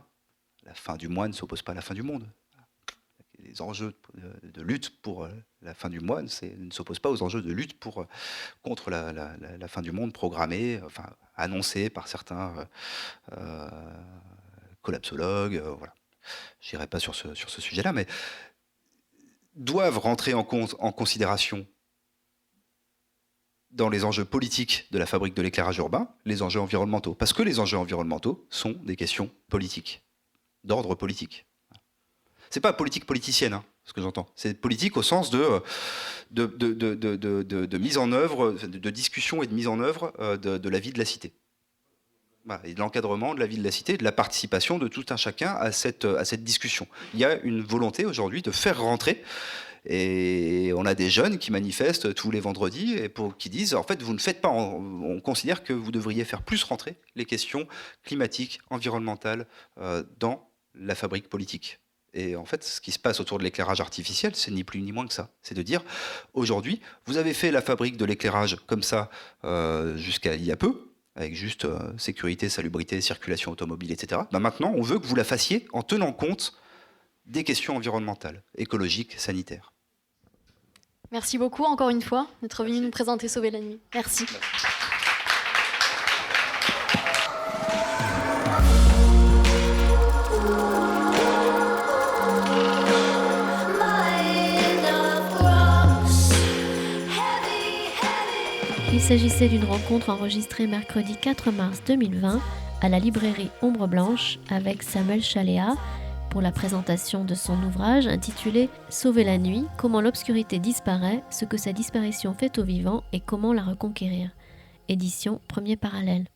La fin du mois ne s'oppose pas à la fin du monde. les enjeux de lutte pour la fin du mois ne s'opposent pas aux enjeux de lutte contre la fin du monde programmée, enfin annoncée par certains collapsologues. Voilà. Je n'irai pas sur ce sujet-là, mais doivent rentrer en considération dans les enjeux politiques de la fabrique de l'éclairage urbain, les enjeux environnementaux. Parce que les enjeux environnementaux sont des questions politiques, d'ordre politique. C'est pas politique politicienne, hein, ce que j'entends. C'est politique au sens de mise en œuvre, de discussion et de mise en œuvre de la vie de la cité. Voilà, et de l'encadrement de la vie de la cité, de la participation de tout un chacun à cette discussion. Il y a une volonté aujourd'hui de faire rentrer. Et on a des jeunes qui manifestent tous les vendredis et qui disent, en fait, vous ne faites pas, on considère que vous devriez faire plus rentrer les questions climatiques, environnementales dans la fabrique politique. Et en fait, ce qui se passe autour de l'éclairage artificiel, c'est ni plus ni moins que ça. C'est de dire, aujourd'hui, vous avez fait la fabrique de l'éclairage comme ça jusqu'à il y a peu, avec juste sécurité, salubrité, circulation automobile, etc. Ben maintenant, on veut que vous la fassiez en tenant compte des questions environnementales, écologiques, sanitaires. Merci beaucoup encore une fois d'être venu nous présenter Sauver la nuit. Merci. Il s'agissait d'une rencontre enregistrée mercredi 4 mars 2020 à la librairie Ombre Blanche avec Samuel Chaléa pour la présentation de son ouvrage intitulé « Sauver la nuit, comment l'obscurité disparaît, ce que sa disparition fait aux vivants et comment la reconquérir ». Édition Premier Parallèle.